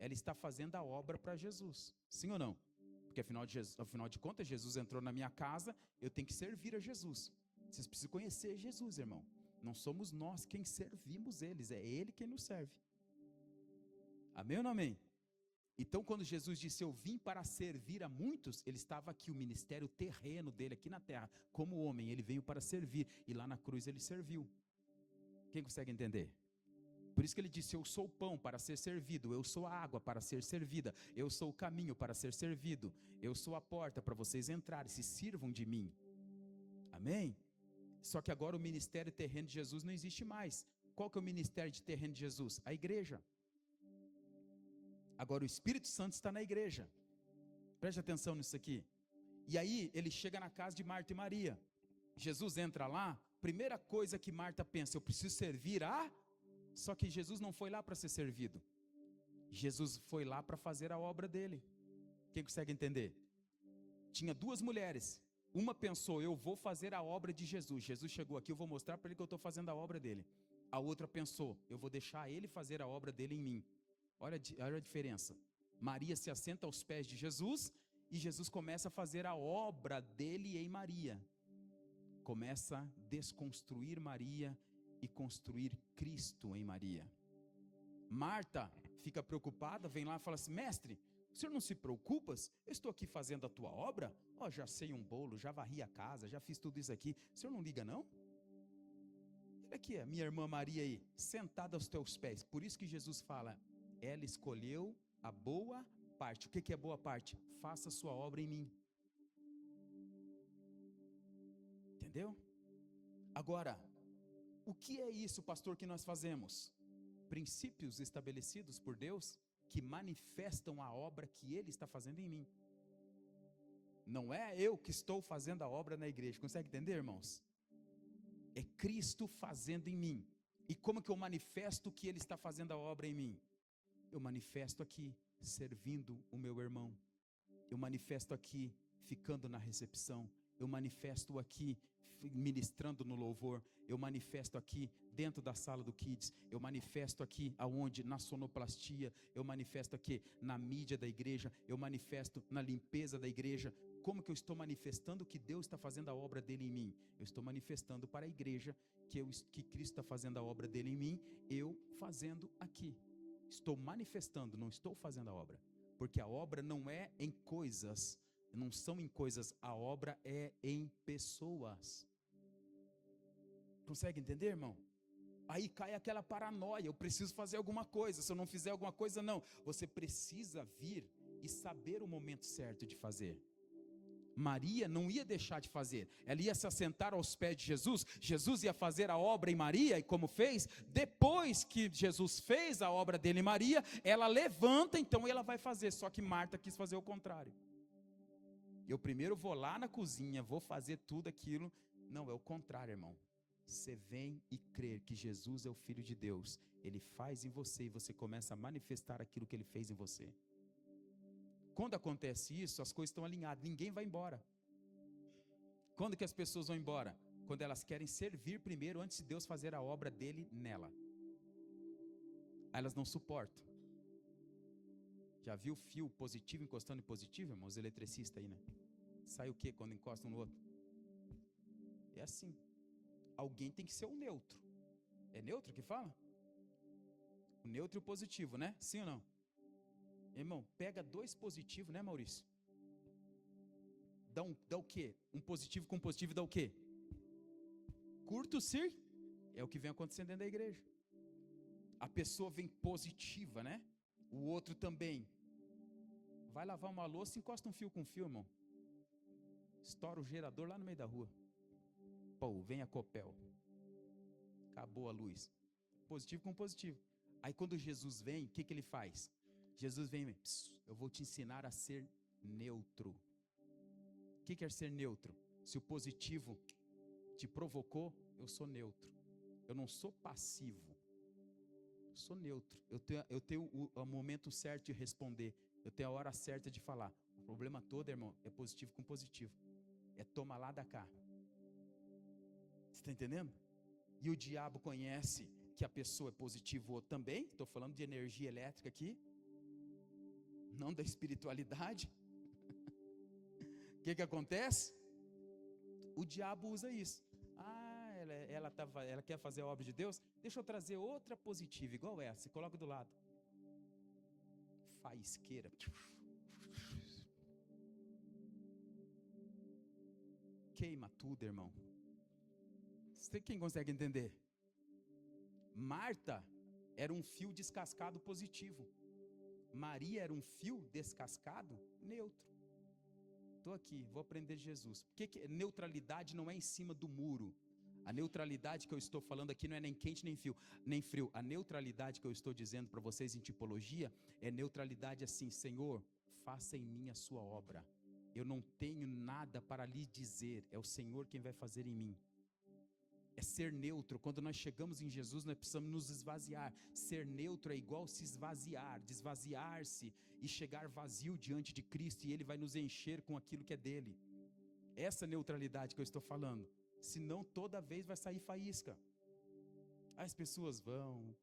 ela está fazendo a obra para Jesus, sim ou não? Porque afinal de contas, Jesus entrou na minha casa, eu tenho que servir a Jesus. Vocês precisam conhecer Jesus, irmão. Não somos nós quem servimos eles, é Ele quem nos serve. Amém ou não amém? Então quando Jesus disse, eu vim para servir a muitos, ele estava aqui, o ministério terreno dele aqui na terra, como homem, ele veio para servir, e lá na cruz ele serviu. Quem consegue entender? Por isso que ele disse, eu sou o pão para ser servido, eu sou a água para ser servida, eu sou o caminho para ser servido, eu sou a porta para vocês entrarem, se sirvam de mim. Amém? Só que agora o ministério terreno de Jesus não existe mais. Qual que é o ministério de terreno de Jesus? A igreja. Agora o Espírito Santo está na igreja. Preste atenção nisso aqui. E aí ele chega na casa de Marta e Maria. Jesus entra lá, primeira coisa que Marta pensa, eu preciso servir a... Só que Jesus não foi lá para ser servido. Jesus foi lá para fazer a obra dele. Quem consegue entender? Tinha duas mulheres. Uma pensou, eu vou fazer a obra de Jesus. Jesus chegou aqui, eu vou mostrar para ele que eu estou fazendo a obra dele. A outra pensou, eu vou deixar ele fazer a obra dele em mim. Olha a diferença. Maria se assenta aos pés de Jesus e Jesus começa a fazer a obra dele em Maria. Começa a desconstruir Maria e construir Cristo em Maria. Marta fica preocupada, vem lá e fala assim, mestre, o senhor não se preocupa? Eu estou aqui fazendo a tua obra, já sei um bolo, já varri a casa, já fiz tudo isso aqui, o senhor não liga não? Olha aqui, a minha irmã Maria aí, sentada aos teus pés. Por isso que Jesus fala, ela escolheu a boa parte. O que é boa parte? Faça a sua obra em mim. Entendeu? Agora, o que é isso, pastor, que nós fazemos? Princípios estabelecidos por Deus que manifestam a obra que Ele está fazendo em mim. Não é eu que estou fazendo a obra na igreja. Consegue entender, irmãos? É Cristo fazendo em mim. E como que eu manifesto que Ele está fazendo a obra em mim? Eu manifesto aqui, servindo o meu irmão. Eu manifesto aqui, ficando na recepção. Eu manifesto aqui, ministrando no louvor. Eu manifesto aqui, dentro da sala do Kids. Eu manifesto aqui, aonde? Na sonoplastia. Eu manifesto aqui, na mídia da igreja. Eu manifesto na limpeza da igreja. Como que eu estou manifestando que Deus está fazendo a obra dele em mim? Eu estou manifestando para a igreja que Cristo está fazendo a obra dele em mim. Eu fazendo aqui. Estou manifestando, não estou fazendo a obra. Porque a obra não é em coisas, não são em coisas, a obra é em pessoas. Consegue entender, irmão? Aí cai aquela paranoia, eu preciso fazer alguma coisa, se eu não fizer alguma coisa, não. Você precisa vir e saber o momento certo de fazer. Maria não ia deixar de fazer, ela ia se assentar aos pés de Jesus, Jesus ia fazer a obra em Maria, e como fez, depois que Jesus fez a obra dele em Maria, ela levanta, então ela vai fazer, só que Marta quis fazer o contrário. Eu primeiro vou lá na cozinha, vou fazer tudo aquilo, não, é o contrário, irmão. Você vem e crer que Jesus é o Filho de Deus, Ele faz em você, e você começa a manifestar aquilo que Ele fez em você. Quando acontece isso, as coisas estão alinhadas, ninguém vai embora. Quando que as pessoas vão embora? Quando elas querem servir primeiro, antes de Deus fazer a obra dele nela. Aí elas não suportam. Já viu fio positivo encostando em positivo, irmão? Os eletricistas aí, né? Sai o que quando encosta um no outro? É assim. Alguém tem que ser o neutro. É neutro que fala? O neutro e o positivo, né? Sim ou não? Irmão, pega dois positivos, né, Maurício? Dá o quê? Um positivo com um positivo dá o quê? Curto-circuito. É o que vem acontecendo dentro da igreja. A pessoa vem positiva, né? O outro também. Vai lavar uma louça, encosta um fio com fio, irmão. Estoura o gerador lá no meio da rua. Pô, vem a Copel. acabou a luz. Positivo com positivo. Aí quando Jesus vem, o que ele faz? Jesus vem, eu vou te ensinar a ser neutro. O que é ser neutro? Se o positivo te provocou, eu sou neutro. Eu não sou passivo. Eu sou neutro. Eu tenho o momento certo de responder. Eu tenho a hora certa de falar. O problema todo, irmão, é positivo com positivo. É toma lá da cá. Você está entendendo? E o diabo conhece que a pessoa é positiva ou também. Estou falando de energia elétrica aqui. Não da espiritualidade. O que acontece? O diabo usa isso. Ela quer fazer a obra de Deus? Deixa eu trazer outra positiva, igual essa. Se coloca do lado. Faísqueira. Queima tudo, irmão. Quem consegue entender? Marta era um fio descascado positivo. Maria era um fio descascado neutro. Estou aqui, vou aprender de Jesus. Porque neutralidade não é em cima do muro. A neutralidade que eu estou falando aqui não é nem quente nem frio. A neutralidade que eu estou dizendo para vocês em tipologia é neutralidade assim: Senhor, faça em mim a sua obra. Eu não tenho nada para lhe dizer, é o Senhor quem vai fazer em mim. É ser neutro. Quando nós chegamos em Jesus, nós precisamos nos esvaziar. Ser neutro é igual se esvaziar, desvaziar-se e chegar vazio diante de Cristo, e Ele vai nos encher com aquilo que é dele. Essa neutralidade que eu estou falando. Senão toda vez vai sair faísca. As pessoas vão,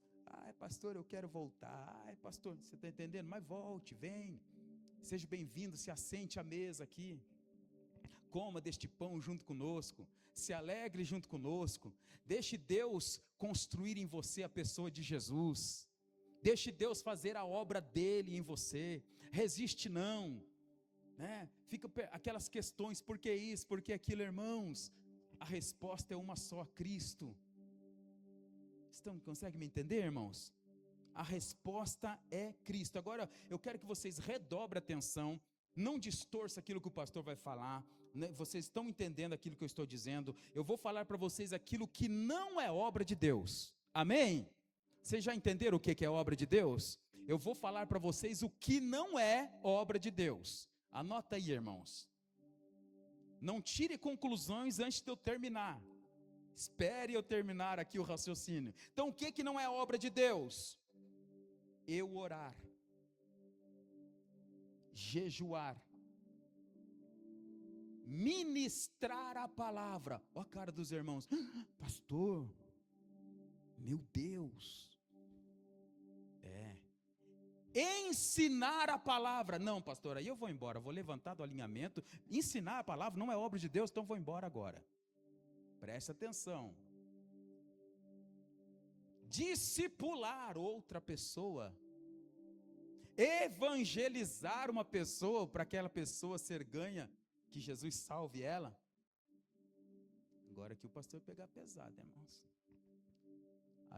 pastor, eu quero voltar. Pastor, você está entendendo? Mas volte, vem. Seja bem-vindo, se assente à mesa aqui. Coma deste pão junto conosco. Se alegre junto conosco. Deixe Deus construir em você a pessoa de Jesus. Deixe Deus fazer a obra dele em você. Resiste não, né? Fica aquelas questões, por que isso, por que aquilo, irmãos? A resposta é uma só, Cristo. Conseguem me entender, irmãos? A resposta é Cristo. Agora, eu quero que vocês redobrem a atenção, não distorça aquilo que o pastor vai falar, né? Vocês estão entendendo aquilo que eu estou dizendo? Eu vou falar para vocês aquilo que não é obra de Deus. Amém? Vocês já entenderam o que é obra de Deus? Eu vou falar para vocês o que não é obra de Deus. Anota aí, irmãos. Não tire conclusões antes de eu terminar. Espere eu terminar aqui o raciocínio. Então, o que não é obra de Deus? Eu orar, jejuar, ministrar a palavra. Olha a cara dos irmãos. Pastor, meu Deus. Ensinar a palavra. Não, pastor, aí eu vou embora, vou levantar do alinhamento. Ensinar a palavra não é obra de Deus, então vou embora agora. Preste atenção. Discipular outra pessoa. Evangelizar uma pessoa para aquela pessoa ser ganha, que Jesus salve ela. Agora que o pastor pegar pesado, irmãos.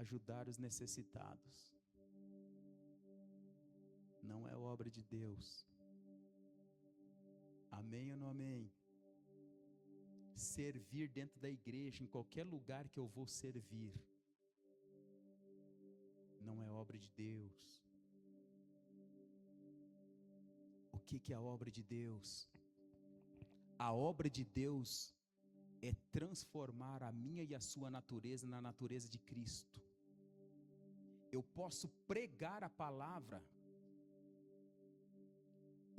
Ajudar os necessitados. Não é obra de Deus. Amém ou não amém? Servir dentro da igreja, em qualquer lugar que eu vou servir, não é obra de Deus. O que é a obra de Deus? A obra de Deus é transformar a minha e a sua natureza na natureza de Cristo. Eu posso pregar a palavra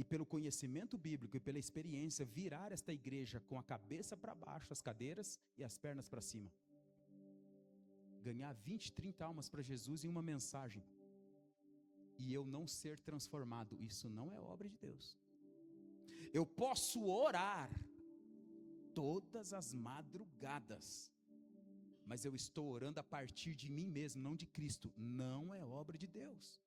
e pelo conhecimento bíblico e pela experiência, virar esta igreja com a cabeça para baixo, as cadeiras e as pernas para cima. Ganhar 20, 30 almas para Jesus em uma mensagem. E eu não ser transformado. Isso não é obra de Deus. Eu posso orar todas as madrugadas, mas eu estou orando a partir de mim mesmo, não de Cristo. Não é obra de Deus.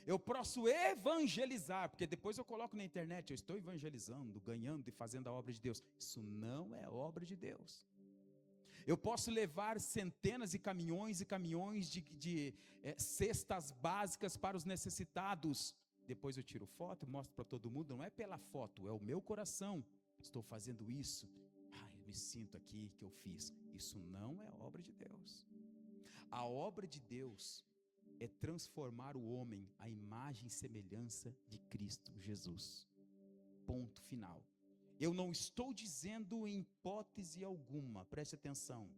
Eu posso evangelizar, porque depois eu coloco na internet, eu estou evangelizando, ganhando e fazendo a obra de Deus. Isso não é obra de Deus. Eu posso levar centenas e caminhões de cestas básicas para os necessitados. Depois eu tiro foto e mostro para todo mundo. Não é pela foto, é o meu coração. Estou fazendo isso. me sinto aqui que eu fiz. Isso não é obra de Deus. A obra de Deus é transformar o homem à imagem e semelhança de Cristo Jesus. Ponto final. Eu não estou dizendo em hipótese alguma, preste atenção,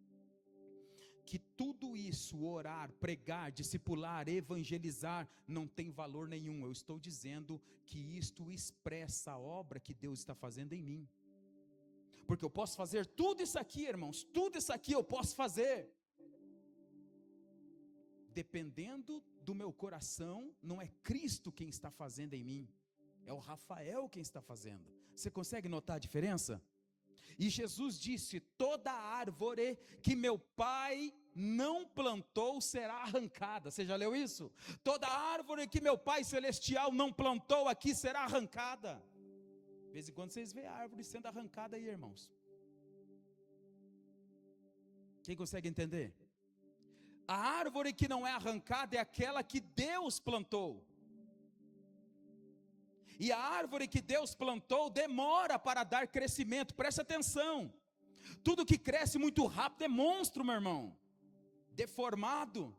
que tudo isso, orar, pregar, discipular, evangelizar, não tem valor nenhum. Eu estou dizendo que isto expressa a obra que Deus está fazendo em mim. Porque eu posso fazer tudo isso aqui, irmãos, tudo isso aqui eu posso fazer. Dependendo do meu coração, não é Cristo quem está fazendo em mim, é o Rafael quem está fazendo. Você consegue notar a diferença? E Jesus disse: toda árvore que meu Pai não plantou será arrancada. Você já leu isso? Toda árvore que meu Pai Celestial não plantou aqui será arrancada. De vez em quando vocês veem a árvore sendo arrancada aí, irmãos. Quem consegue entender? A árvore que não é arrancada é aquela que Deus plantou. E a árvore que Deus plantou demora para dar crescimento. Preste atenção. Tudo que cresce muito rápido é monstro, meu irmão. Deformado.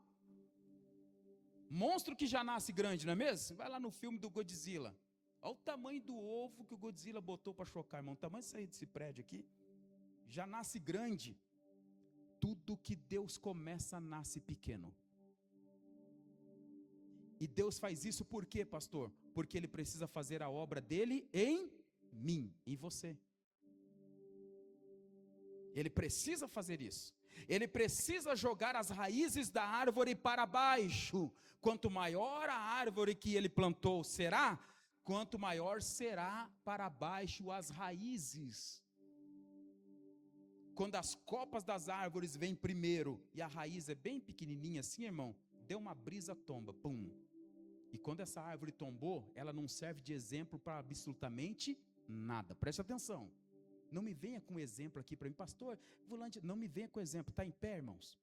Monstro que já nasce grande, não é mesmo? Vai lá no filme do Godzilla. Olha o tamanho do ovo que o Godzilla botou para chocar, irmão. O tamanho desse prédio aqui. Já nasce grande. Tudo que Deus começa nasce pequeno. E Deus faz isso por quê, pastor? Porque Ele precisa fazer a obra dele em mim, em você. Ele precisa fazer isso. Ele precisa jogar as raízes da árvore para baixo. Quanto maior a árvore que Ele plantou será, quanto maior será para baixo as raízes. Quando as copas das árvores vêm primeiro e a raiz é bem pequenininha assim, irmão, deu uma brisa, tomba, pum. E quando essa árvore tombou, ela não serve de exemplo para absolutamente nada. Preste atenção. Não me venha com exemplo aqui para mim, pastor Volante, não me venha com exemplo. Está em pé, irmãos?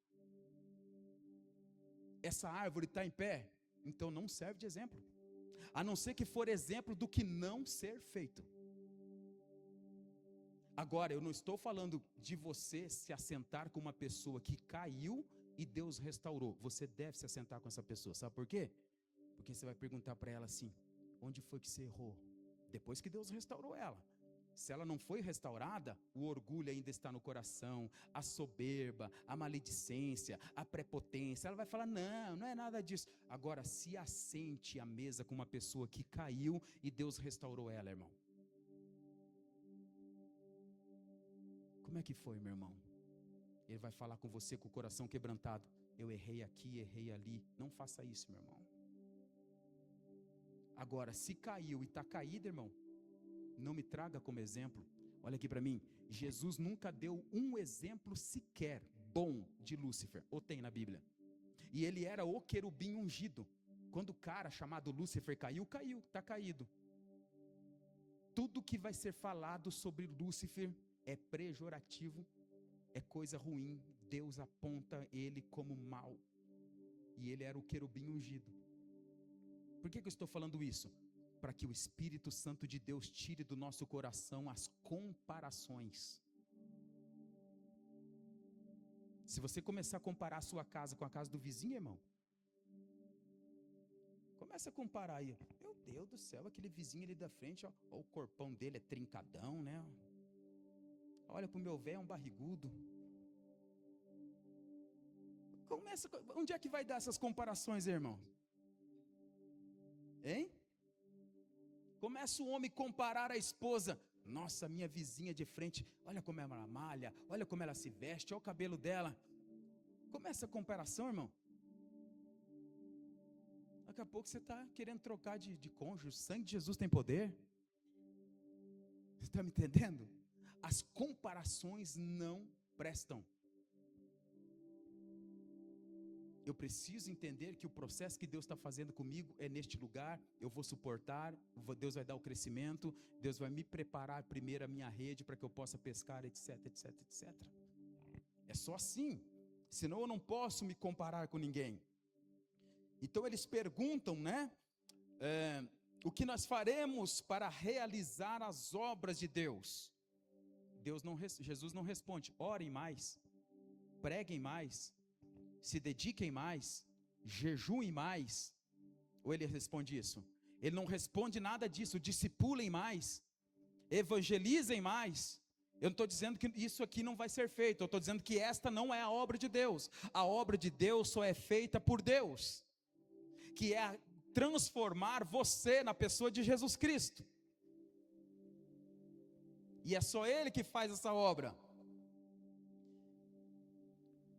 Essa árvore está em pé? Então não serve de exemplo. A não ser que for exemplo do que não ser feito. Agora, eu não estou falando de você se assentar com uma pessoa que caiu e Deus restaurou. Você deve se assentar com essa pessoa. Sabe por quê? Porque você vai perguntar para ela assim: onde foi que você errou? Depois que Deus restaurou ela. Se ela não foi restaurada, o orgulho ainda está no coração, a soberba, a maledicência, a prepotência. Ela vai falar: não, não é nada disso. Agora, se assente à mesa com uma pessoa que caiu e Deus restaurou ela, irmão. Como é que foi, meu irmão? Ele vai falar com você com o coração quebrantado: eu errei aqui, errei ali. Não faça isso, meu irmão. Agora, se caiu e está caído, irmão, não me traga como exemplo. Olha aqui para mim, Jesus nunca deu um exemplo sequer bom de Lúcifer, ou tem na Bíblia? E ele era o querubim ungido. Quando o cara chamado Lúcifer caiu, está caído. Tudo que vai ser falado sobre Lúcifer é pejorativo, é coisa ruim. Deus aponta ele como mau. E ele era o querubim ungido. Por que eu estou falando isso? Para que o Espírito Santo de Deus tire do nosso coração as comparações. Se você começar a comparar a sua casa com a casa do vizinho, irmão, começa a comparar aí. Meu Deus do céu, aquele vizinho ali da frente, ó, o corpão dele é trincadão, né? Olha pro meu velho, é um barrigudo. Onde é que vai dar essas comparações, irmão? Hein? Começa o homem a comparar a esposa. Nossa, minha vizinha de frente, olha como ela malha, olha como ela se veste, olha o cabelo dela. Começa a comparação, irmão. Daqui a pouco você está querendo trocar de cônjuge. O sangue de Jesus tem poder. Você está me entendendo? As comparações não prestam. Eu preciso entender que o processo que Deus está fazendo comigo é neste lugar. Eu vou suportar, Deus vai dar o crescimento, Deus vai me preparar primeiro a minha rede para que eu possa pescar, etc, etc, etc. É só assim, senão eu não posso me comparar com ninguém. Então eles perguntam, né? O que nós faremos para realizar as obras de Deus? Jesus não responde, orem mais, preguem mais, se dediquem mais, jejuem mais. Ou ele responde isso? Ele não responde nada disso. Discipulem mais, evangelizem mais. Eu não estou dizendo que isso aqui não vai ser feito, eu estou dizendo que esta não é a obra de Deus. A obra de Deus só é feita por Deus, que é transformar você na pessoa de Jesus Cristo. E é só Ele que faz essa obra.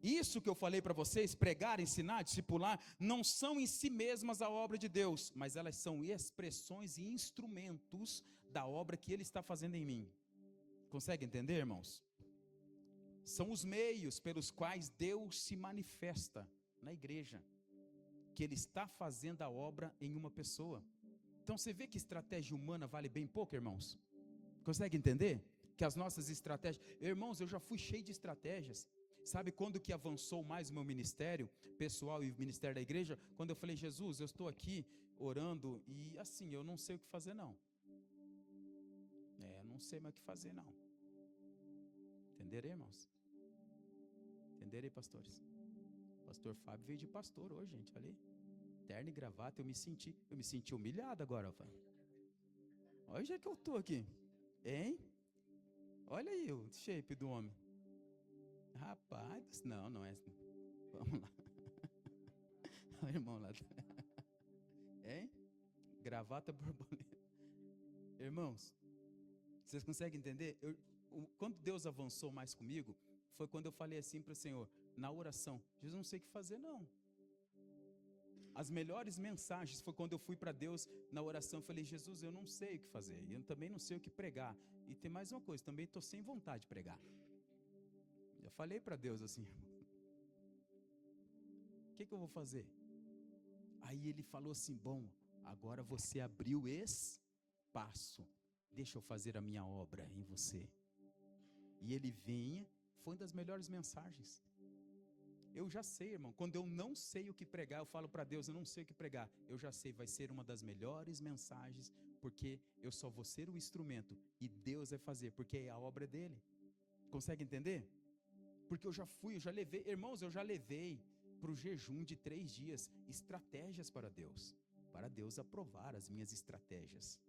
Isso que eu falei para vocês, pregar, ensinar, discipular, não são em si mesmas a obra de Deus, mas elas são expressões e instrumentos da obra que Ele está fazendo em mim. Consegue entender, irmãos? São os meios pelos quais Deus se manifesta na igreja, que Ele está fazendo a obra em uma pessoa. Então você vê que estratégia humana vale bem pouco, irmãos? Consegue entender? Que as nossas estratégias... Irmãos, eu já fui cheio de estratégias. Sabe quando que avançou mais o meu ministério pessoal e o ministério da igreja? Quando eu falei, Jesus, eu estou aqui orando e assim, eu não sei o que fazer não. Não sei mais o que fazer não. Entenderam, irmãos? Entenderam aí, pastores? Pastor Fábio veio de pastor hoje, gente, olha aí. Terno e gravata, eu me senti humilhado agora, velho. Olha o jeito que eu estou aqui. Hein? Olha aí o shape do homem. Rapaz, não é assim. Vamos lá. Olha o irmão lá. Hein? Gravata borboleta. Irmãos, vocês conseguem entender? Quando Deus avançou mais comigo, foi quando eu falei assim para o Senhor, na oração, Jesus, não sei o que fazer não. As melhores mensagens foi quando eu fui para Deus na oração, eu falei, Jesus, eu não sei o que fazer, e eu também não sei o que pregar. E tem mais uma coisa, também estou sem vontade de pregar. Eu falei para Deus assim, o que eu vou fazer? Aí Ele falou assim, bom, agora você abriu espaço, deixa eu fazer a minha obra em você. E Ele vinha, foi uma das melhores mensagens. Eu já sei, irmão, quando eu não sei o que pregar, eu falo para Deus, eu não sei o que pregar. Eu já sei, vai ser uma das melhores mensagens, porque eu só vou ser o instrumento, e Deus vai fazer, porque é a obra dele. Consegue entender? Porque eu já levei, irmãos, eu já levei para o jejum de 3 dias, estratégias para Deus aprovar as minhas estratégias.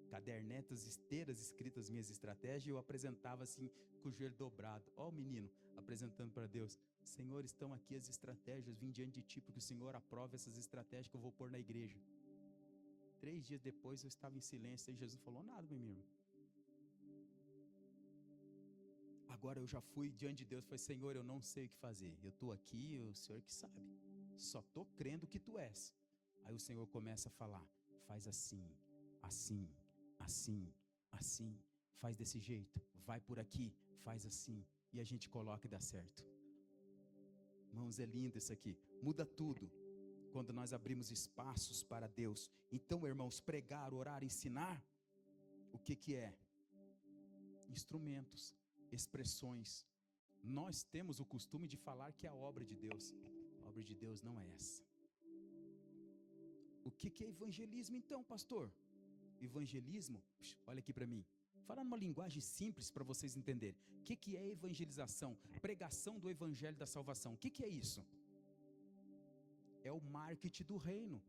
Cadernetas inteiras escritas minhas estratégias, e eu apresentava assim, com o joelho dobrado. Ó o menino, apresentando para Deus, Senhor, estão aqui as estratégias, vim diante de ti, porque o Senhor aprova essas estratégias que eu vou pôr na igreja. 3 dias depois eu estava em silêncio, e Jesus falou nada, meu irmão. Agora eu já fui diante de Deus, falei, Senhor, eu não sei o que fazer, eu estou aqui, o Senhor que sabe, só estou crendo que Tu és. Aí o Senhor começa a falar, faz assim, assim, assim, assim, faz desse jeito, vai por aqui, faz assim, e a gente coloca e dá certo. Irmãos, é lindo isso aqui, muda tudo, quando nós abrimos espaços para Deus. Então, irmãos, pregar, orar, ensinar, o que é? Instrumentos, expressões. Nós temos o costume de falar que é a obra de Deus. A obra de Deus não é essa. O que é evangelismo então, pastor? Evangelismo, olha aqui para mim, falar numa linguagem simples para vocês entenderem. O que é evangelização? Pregação do evangelho da salvação. O que é isso? É o marketing do reino.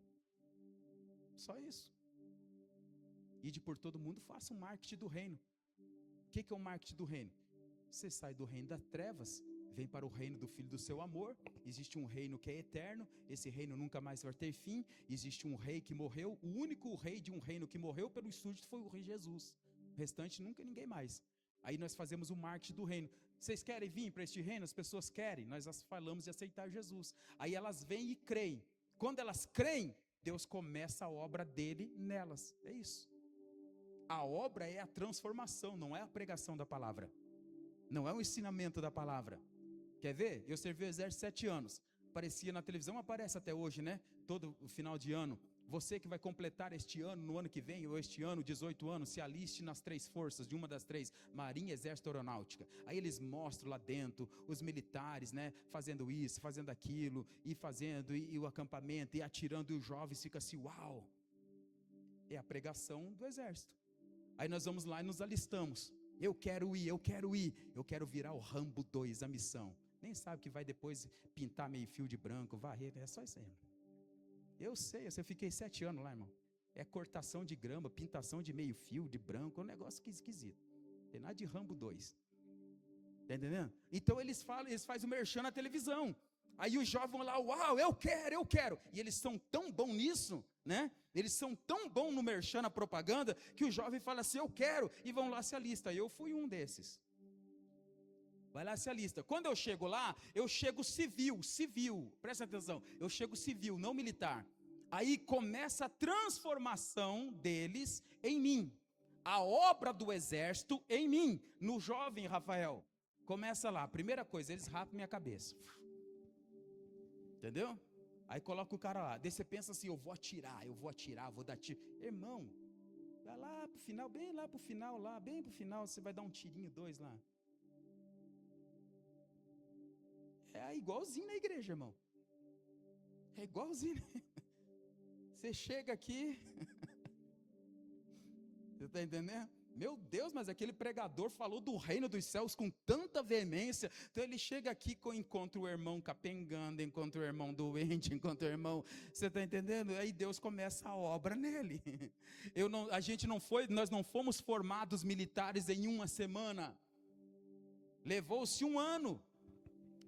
Só isso. Ide por todo mundo, faça um marketing do reino. O que é o marketing do reino? Você sai do reino das trevas, vem para o reino do Filho do seu amor. Existe um reino que é eterno, esse reino nunca mais vai ter fim. Existe um rei que morreu, o único rei de um reino que morreu pelo súdito foi o rei Jesus. O restante nunca ninguém mais. Aí nós fazemos o marketing do reino. Vocês querem vir para este reino? As pessoas querem, nós falamos de aceitar Jesus. Aí elas vêm e creem. Quando elas creem, Deus começa a obra dele nelas. É isso. A obra é a transformação, não é a pregação da palavra. Não é o ensinamento da palavra. Quer ver? Eu servi o exército 7 anos. Aparecia na televisão, aparece até hoje, né? Todo o final de ano. Você que vai completar este ano, no ano que vem, ou este ano, 18 anos, se aliste nas 3 forças, de uma das 3, Marinha, Exército, Aeronáutica. Aí eles mostram lá dentro, os militares, né? Fazendo isso, fazendo aquilo, e fazendo, e o acampamento, e atirando, e os jovens ficam assim, uau! É a pregação do exército. Aí nós vamos lá e nos alistamos. Eu quero ir, eu quero virar o Rambo 2, a missão. Nem sabe que vai depois pintar meio fio de branco, varrer, é só isso aí. Eu sei, eu fiquei 7 anos lá, irmão. É cortação de grama, pintação de meio fio, de branco, é um negócio que esquisito. Tem nada de Rambo 2. Tá entendendo? Então eles fazem o merchan na televisão. Aí os jovens vão lá, uau, eu quero. E eles são tão bons nisso, né? Eles são tão bons no merchan, na propaganda, que o jovem fala assim, eu quero, e vão lá se alista. Eu fui um desses. Vai lá se alista. Quando eu chego lá, eu chego civil, presta atenção, eu chego civil, não militar. Aí começa a transformação deles em mim. A obra do exército em mim, no jovem Rafael. Começa lá, primeira coisa, eles rapam minha cabeça. Entendeu? Aí coloca o cara lá. Daí você pensa assim, eu vou atirar, vou dar tiro. Irmão, vai lá pro final, bem pro final, você vai dar um tirinho, 2 lá. É igualzinho na igreja, irmão. É igualzinho. Você chega aqui. Você está entendendo? Meu Deus, mas aquele pregador falou do reino dos céus com tanta veemência. Então ele chega aqui, encontra o irmão capengando, encontra o irmão doente, encontra o irmão. Você está entendendo? Aí Deus começa a obra nele. Nós não fomos formados militares em uma semana. Levou-se 1 ano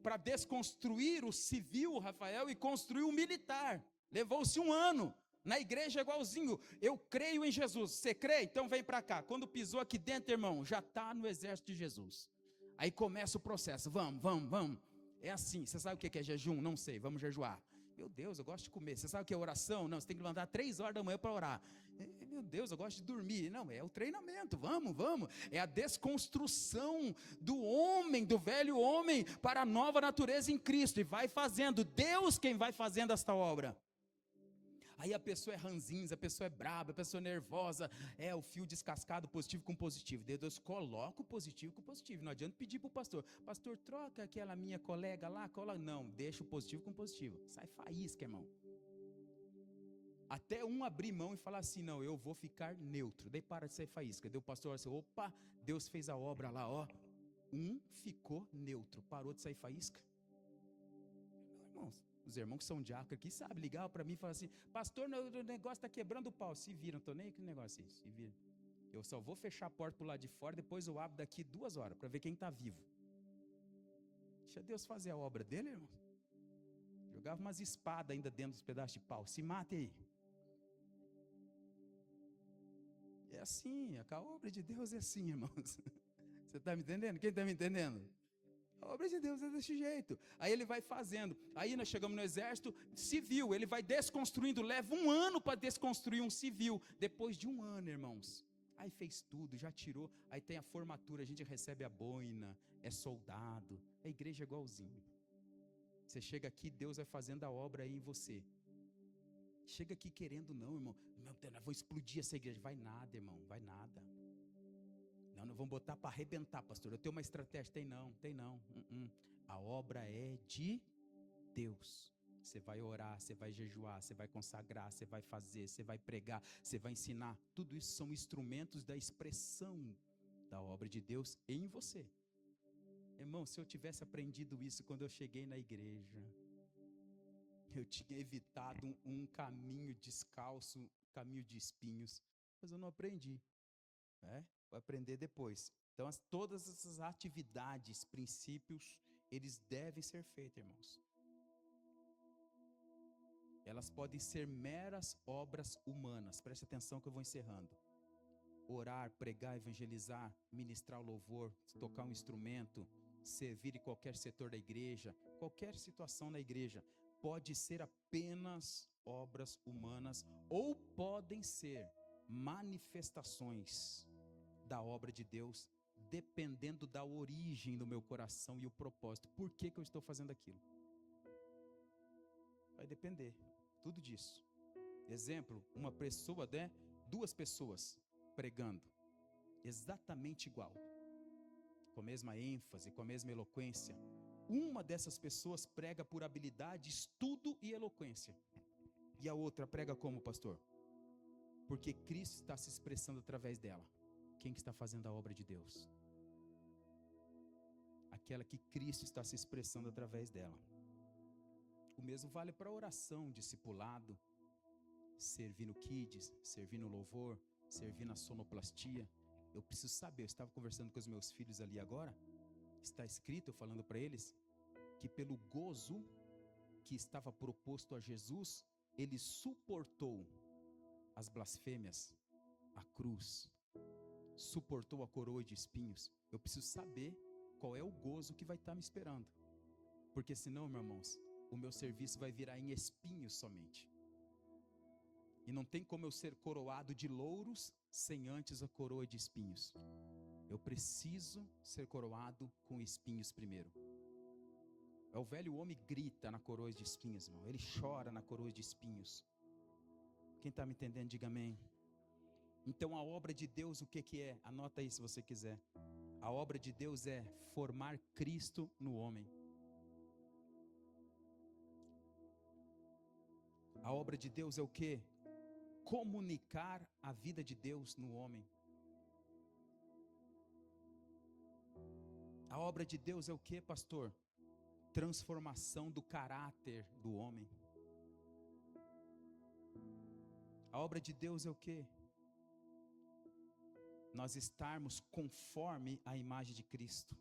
para desconstruir o civil, Rafael, e construir o militar. Levou-se 1 ano. Na igreja é igualzinho. Eu creio em Jesus. Você crê? Então vem para cá. Quando pisou aqui dentro, irmão, já está no exército de Jesus. Aí começa o processo. Vamos. É assim. Você sabe o que é jejum? Não sei. Vamos jejuar. Meu Deus, eu gosto de comer. Você sabe o que é oração? Não, você tem que levantar 3 horas da manhã para orar. Meu Deus, eu gosto de dormir. Não, é o treinamento. Vamos. É a desconstrução do homem, do velho homem, para a nova natureza em Cristo. E vai fazendo. Deus quem vai fazendo esta obra. Aí a pessoa é ranzinza, a pessoa é braba, a pessoa é nervosa, o fio descascado, positivo com positivo. Deus coloca o positivo com positivo. Não adianta pedir para o pastor, troca aquela minha colega lá, não, deixa o positivo com positivo. Sai faísca, irmão. Até um abrir mão e falar assim, não, eu vou ficar neutro. Daí para de sair faísca. Daí o pastor assim, opa, Deus fez a obra lá, ó. Um ficou neutro, parou de sair faísca. Irmãos, os irmãos que são diáconos aqui sabem, ligavam para mim e falavam assim, pastor, o negócio está quebrando o pau. Se viram, não estou nem aí com o negócio aí, se viram. Eu só vou fechar a porta para o lado de fora, depois eu abro daqui 2 horas, para ver quem está vivo. Deixa Deus fazer a obra dele, irmão. Jogava umas espadas ainda dentro dos pedaços de pau, se mate aí. É assim, a obra de Deus é assim, irmãos. Você está me entendendo? Quem está me entendendo? A obra de Deus é desse jeito. Aí ele vai fazendo. Aí nós chegamos no exército civil. Ele vai desconstruindo. Leva 1 ano para desconstruir um civil. Depois de 1 ano, irmãos. Aí fez tudo, já tirou. Aí tem a formatura. A gente recebe a boina. É soldado. A igreja é igualzinho. Você chega aqui, Deus vai fazendo a obra aí em você. Chega aqui querendo não, irmão. Eu vou explodir essa igreja. Vai nada, irmão. Vai nada. Não vamos botar para arrebentar, pastor. Eu tenho uma estratégia. Tem não. A obra é de Deus. Você vai orar, você vai jejuar, você vai consagrar, você vai fazer, você vai pregar, você vai ensinar. Tudo isso são instrumentos da expressão da obra de Deus em você. Irmão, se eu tivesse aprendido isso quando eu cheguei na igreja, eu tinha evitado um caminho descalço, caminho de espinhos, mas eu não aprendi. Vou aprender depois. Então, todas essas atividades, princípios, eles devem ser feitos, irmãos. Elas podem ser meras obras humanas. Preste atenção que eu vou encerrando. Orar, pregar, evangelizar, ministrar o louvor, tocar um instrumento, servir em qualquer setor da igreja, qualquer situação na igreja, pode ser apenas obras humanas ou podem ser manifestações da obra de Deus, dependendo da origem do meu coração e o propósito. Por que eu estou fazendo aquilo? Vai depender, tudo disso. Exemplo, uma pessoa, 2 pessoas pregando, exatamente igual, com a mesma ênfase, com a mesma eloquência. Uma dessas pessoas prega por habilidade, estudo e eloquência. E a outra prega como, pastor? Porque Cristo está se expressando através dela. Quem que está fazendo a obra de Deus? aquela que Cristo está se expressando através dela. O mesmo vale para a oração, discipulado, servir no kids, servir no louvor, servir na sonoplastia. Eu preciso saber, eu estava conversando com os meus filhos ali agora, está escrito, eu falando para eles, que pelo gozo que estava proposto a Jesus, ele suportou as blasfêmias, a cruz, suportou a coroa de espinhos. Eu preciso saber qual é o gozo que vai estar me esperando, porque senão, meus irmãos, o meu serviço vai virar em espinhos somente. E não tem como eu ser coroado de louros sem antes a coroa de espinhos. Eu preciso ser coroado com espinhos primeiro. É o velho homem grita na coroa de espinhos, irmão. Ele chora na coroa de espinhos. Quem está me entendendo, diga amém. Então a obra de Deus, o que é? Anota aí se você quiser. A obra de Deus é formar Cristo no homem. A obra de Deus é o que? Comunicar a vida de Deus no homem. A obra de Deus é o que, pastor? Transformação do caráter do homem. A obra de Deus é o que? Nós estarmos conforme a imagem de Cristo.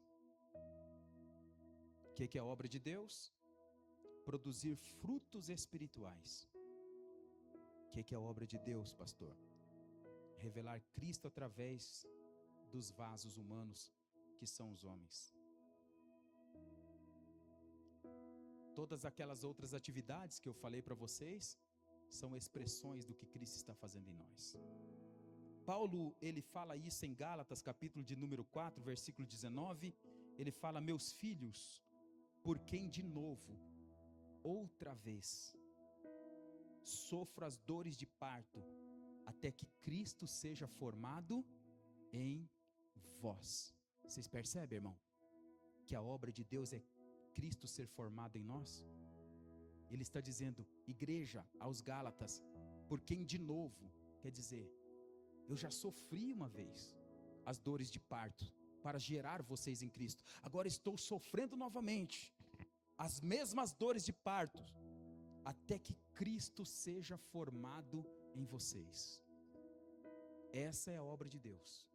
O que é a obra de Deus? Produzir frutos espirituais. O que é a obra de Deus, pastor? Revelar Cristo através dos vasos humanos, que são os homens. Todas aquelas outras atividades que eu falei para vocês, são expressões do que Cristo está fazendo em nós. Paulo, ele fala isso em Gálatas, capítulo de número 4, versículo 19, ele fala: meus filhos, por quem de novo, outra vez, sofro as dores de parto, até que Cristo seja formado em vós. Vocês percebem, irmão, que a obra de Deus é Cristo ser formado em nós? Ele está dizendo, igreja, aos Gálatas, por quem de novo, quer dizer, eu já sofri uma vez as dores de parto para gerar vocês em Cristo. Agora estou sofrendo novamente as mesmas dores de parto, até que Cristo seja formado em vocês. Essa é a obra de Deus.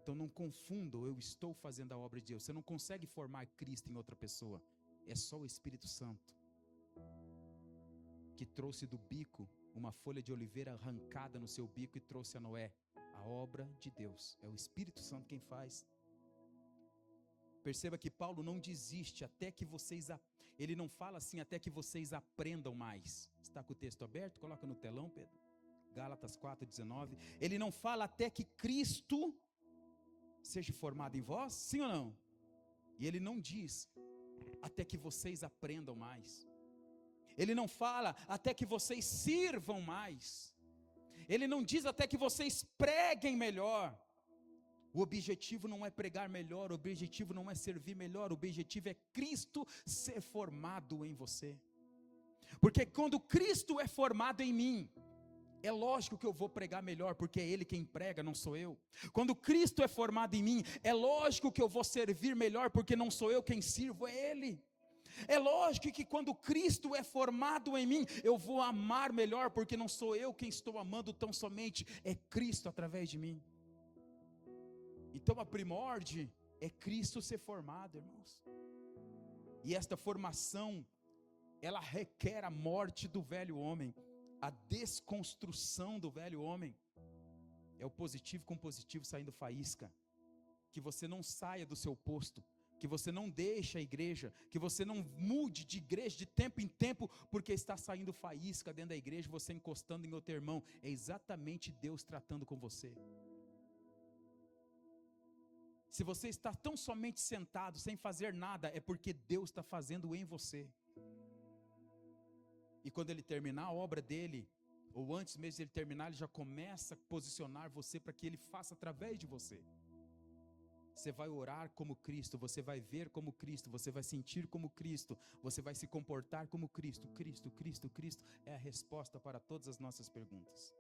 Então não confundam, eu estou fazendo a obra de Deus. Você não consegue formar Cristo em outra pessoa. É só o Espírito Santo, que trouxe do bico uma folha de oliveira arrancada no seu bico e trouxe a Noé. A obra de Deus, é o Espírito Santo quem faz. Perceba que Paulo não desiste até que vocês, ele não fala assim, até que vocês aprendam mais. Está com o texto aberto? Coloca no telão, Pedro. Gálatas 4:19. Ele não fala até que Cristo seja formado em vós, sim ou não? E ele não diz até que vocês aprendam mais. Ele não fala até que vocês sirvam mais. Ele não diz até que vocês preguem melhor. O objetivo não é pregar melhor, o objetivo não é servir melhor, o objetivo é Cristo ser formado em você. Porque quando Cristo é formado em mim, é lógico que eu vou pregar melhor, porque é Ele quem prega, não sou eu. Quando Cristo é formado em mim, é lógico que eu vou servir melhor, porque não sou eu quem sirvo, é Ele. É lógico que quando Cristo é formado em mim, eu vou amar melhor, porque não sou eu quem estou amando tão somente, é Cristo através de mim. Então a primórdia é Cristo ser formado, irmãos. E esta formação, ela requer a morte do velho homem, a desconstrução do velho homem. É o positivo com positivo saindo faísca. Que você não saia do seu posto, que você não deixe a igreja, que você não mude de igreja de tempo em tempo, porque está saindo faísca dentro da igreja, você encostando em outro irmão. É exatamente Deus tratando com você. Se você está tão somente sentado, sem fazer nada, é porque Deus está fazendo em você. E quando Ele terminar a obra dEle, ou antes mesmo de Ele terminar, Ele já começa a posicionar você para que Ele faça através de você. Você vai orar como Cristo, você vai ver como Cristo, você vai sentir como Cristo, você vai se comportar como Cristo. Cristo, Cristo, Cristo é a resposta para todas as nossas perguntas.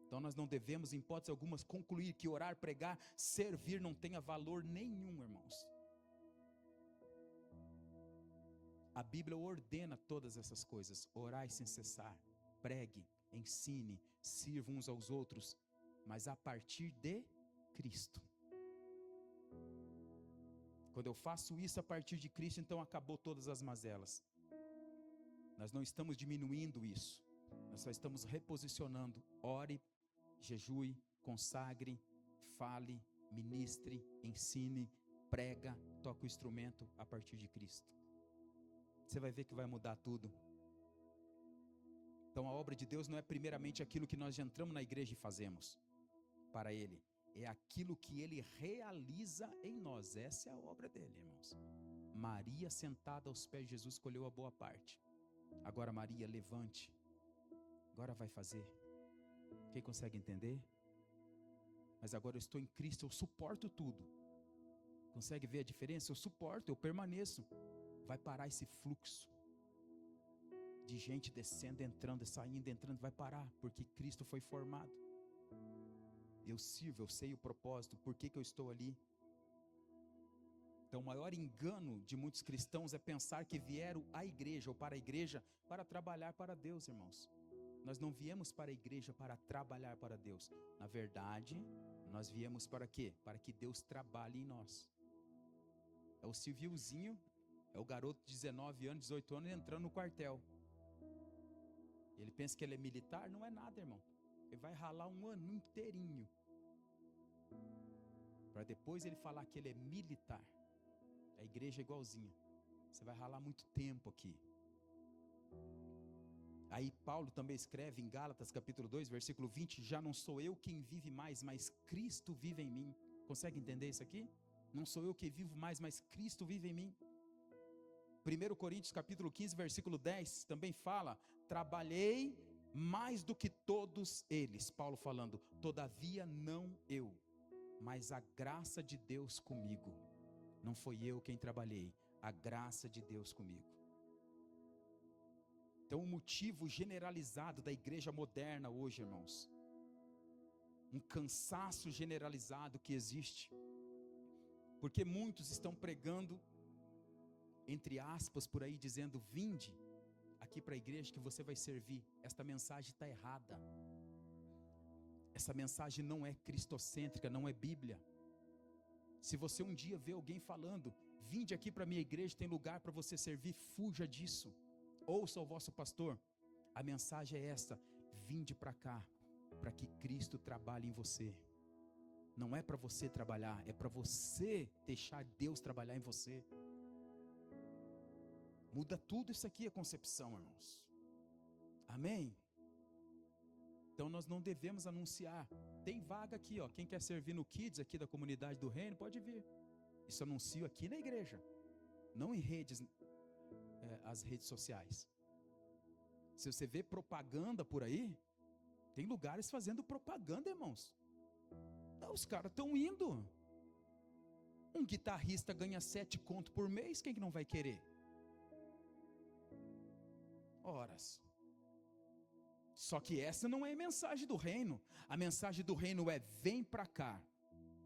Então nós não devemos, em hipótese alguma, concluir que orar, pregar, servir não tenha valor nenhum, irmãos. A Bíblia ordena todas essas coisas. Orai sem cessar, pregue, ensine, sirva uns aos outros, mas a partir de Cristo. Quando eu faço isso a partir de Cristo, então acabou todas as mazelas. Nós não estamos diminuindo isso, nós só estamos reposicionando. Ore, jejue, consagre, fale, ministre, ensine, prega, toque o instrumento a partir de Cristo. Você vai ver que vai mudar tudo. Então a obra de Deus não é primeiramente aquilo que nós já entramos na igreja e fazemos para Ele. É aquilo que Ele realiza em nós. Essa é a obra dEle, irmãos. Maria, sentada aos pés de Jesus, colheu a boa parte. Agora Maria, levante. Agora vai fazer. Quem consegue entender? Mas agora eu estou em Cristo, eu suporto tudo. Consegue ver a diferença? Eu suporto, eu permaneço. Vai parar esse fluxo de gente descendo, entrando, saindo, entrando. Vai parar, porque Cristo foi formado. Eu sirvo, eu sei o propósito, por que eu estou ali. Então o maior engano de muitos cristãos é pensar que vieram à igreja ou para a igreja para trabalhar para Deus, irmãos. Nós não viemos para a igreja para trabalhar para Deus. Na verdade, nós viemos para quê? Para que Deus trabalhe em nós. É o civilzinho, é o garoto de 19 anos, 18 anos entrando no quartel. Ele pensa que ele é militar, não é nada, irmão. Ele vai ralar um ano inteirinho para depois ele falar que ele é militar. A igreja é igualzinha. Você vai ralar muito tempo aqui. Aí Paulo também escreve em Gálatas capítulo 2, versículo 20: já não sou eu quem vive mais, mas Cristo vive em mim. Consegue entender isso aqui? Não sou eu que vivo mais, mas Cristo vive em mim. 1 Coríntios capítulo 15, versículo 10 também fala: trabalhei mais do que todos eles. Paulo falando: todavia não eu, mas a graça de Deus comigo. Não foi eu quem trabalhei, a graça de Deus comigo. Então o motivo generalizado da igreja moderna hoje, irmãos, um cansaço generalizado que existe, porque muitos estão pregando, entre aspas, por aí, dizendo: vinde aqui para a igreja que você vai servir. Esta mensagem está errada. Essa mensagem não é cristocêntrica, não é Bíblia. Se você um dia vê alguém falando: vinde aqui para a minha igreja, tem lugar para você servir, fuja disso. Ouça o vosso pastor. A mensagem é esta: vinde para cá, para que Cristo trabalhe em você. Não é para você trabalhar, é para você deixar Deus trabalhar em você. Muda tudo isso aqui, a concepção, irmãos. Amém? Então nós não devemos anunciar: tem vaga aqui, ó, quem quer servir no Kids aqui da comunidade do Reino, pode vir. Isso anuncio aqui na igreja, não em redes, as redes sociais. Se você vê propaganda por aí, tem lugares fazendo propaganda, irmãos. Não, os caras estão indo. Um guitarrista ganha 7 conto por mês, quem que não vai querer? Horas. Só que essa não é a mensagem do reino. A mensagem do reino é: vem para cá.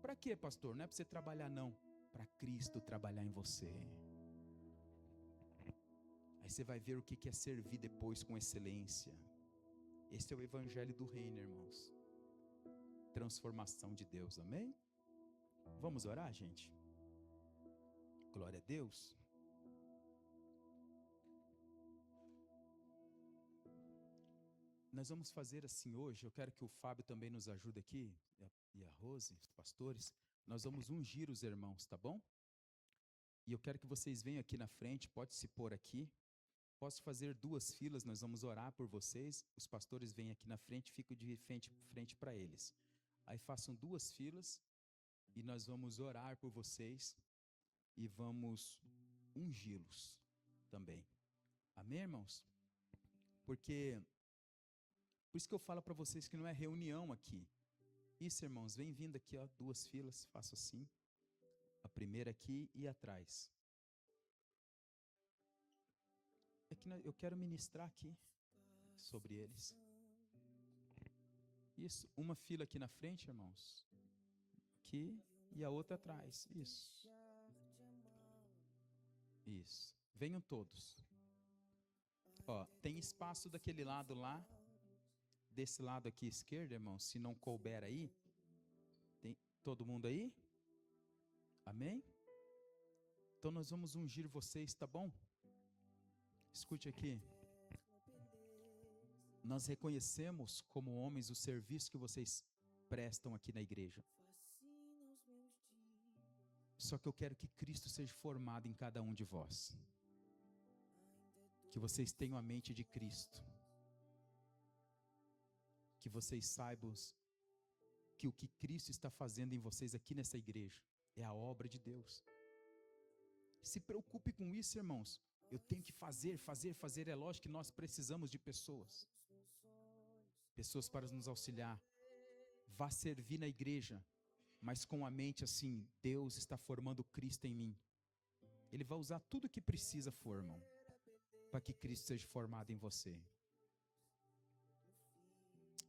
Para quê, pastor? Não é para você trabalhar, não. Para Cristo trabalhar em você. Aí você vai ver o que é servir depois com excelência. Esse é o evangelho do reino, irmãos. Transformação de Deus, amém? Vamos orar, gente? Glória a Deus. Nós vamos fazer assim hoje. Eu quero que o Fábio também nos ajude aqui, e a Rose, os pastores. Nós vamos ungir os irmãos, tá bom? E eu quero que vocês venham aqui na frente, pode se pôr aqui. Posso fazer 2 filas, nós vamos orar por vocês. Os pastores vêm aqui na frente, fico de frente para eles. Aí façam 2 filas e nós vamos orar por vocês e vamos ungí-los também. Amém, irmãos? Por isso que eu falo para vocês que não é reunião aqui. Isso, irmãos, vem vindo aqui, ó, 2 filas, faço assim. A primeira aqui e atrás. É que eu quero ministrar aqui sobre eles. Isso, uma fila aqui na frente, irmãos. Aqui e a outra atrás. Isso. Isso. Venham todos. Ó, tem espaço daquele lado lá. Desse lado aqui esquerdo, irmão. Se não couber aí. Tem todo mundo aí? Amém? Então nós vamos ungir vocês, tá bom? Escute aqui. Nós reconhecemos como homens o serviço que vocês prestam aqui na igreja. Só que eu quero que Cristo seja formado em cada um de vós. Que vocês tenham a mente de Cristo. Que vocês saibam que o que Cristo está fazendo em vocês aqui nessa igreja é a obra de Deus. Se preocupe com isso, irmãos. Eu tenho que fazer. É lógico que nós precisamos de pessoas. Pessoas para nos auxiliar. Vá servir na igreja, mas com a mente assim, Deus está formando Cristo em mim. Ele vai usar tudo o que precisa, irmão, para que Cristo seja formado em você.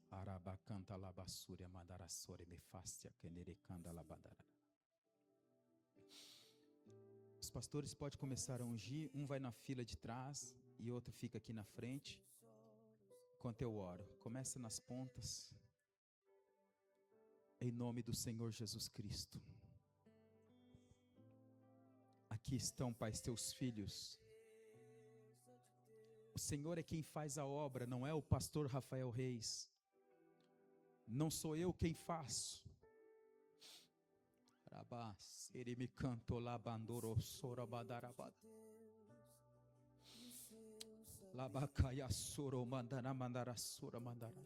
Arabacanta labassúria madarassore me fástia kenerecanda labadara. Os pastores podem começar a ungir. Um vai na fila de trás e outro fica aqui na frente. Enquanto eu oro, começa nas pontas. Em nome do Senhor Jesus Cristo. Aqui estão, Pai, teus filhos. O Senhor é quem faz a obra, não é o pastor Rafael Reis. Não sou eu quem faço. Ele me cantou lá, bandoro, sorabadarabada. Labacaia, soro, mandara, mandara, sora, mandara.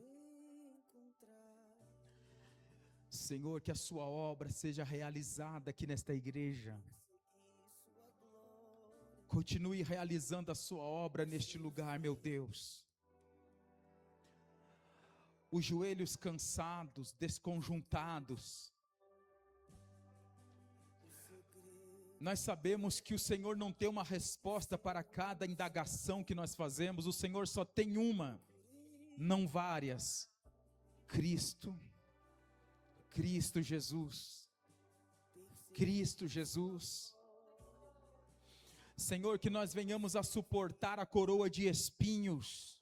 Senhor, que a sua obra seja realizada aqui nesta igreja. Continue realizando a sua obra neste lugar, meu Deus. Os joelhos cansados, desconjuntados. Nós sabemos que o Senhor não tem uma resposta para cada indagação que nós fazemos. O Senhor só tem uma, não várias. Cristo Jesus. Cristo Jesus. Senhor, que nós venhamos a suportar a coroa de espinhos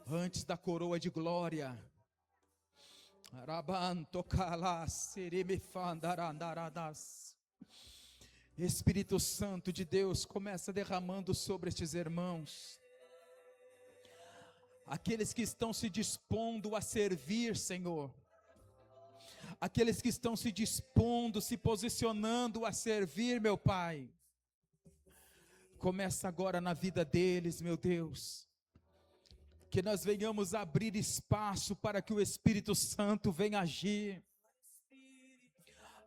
antes da coroa de glória. Espírito Santo de Deus, começa derramando sobre estes irmãos. Aqueles que estão se dispondo a servir, Senhor. Aqueles que estão se dispondo, se posicionando a servir, meu Pai. Começa agora na vida deles, meu Deus. Que nós venhamos abrir espaço para que o Espírito Santo venha agir.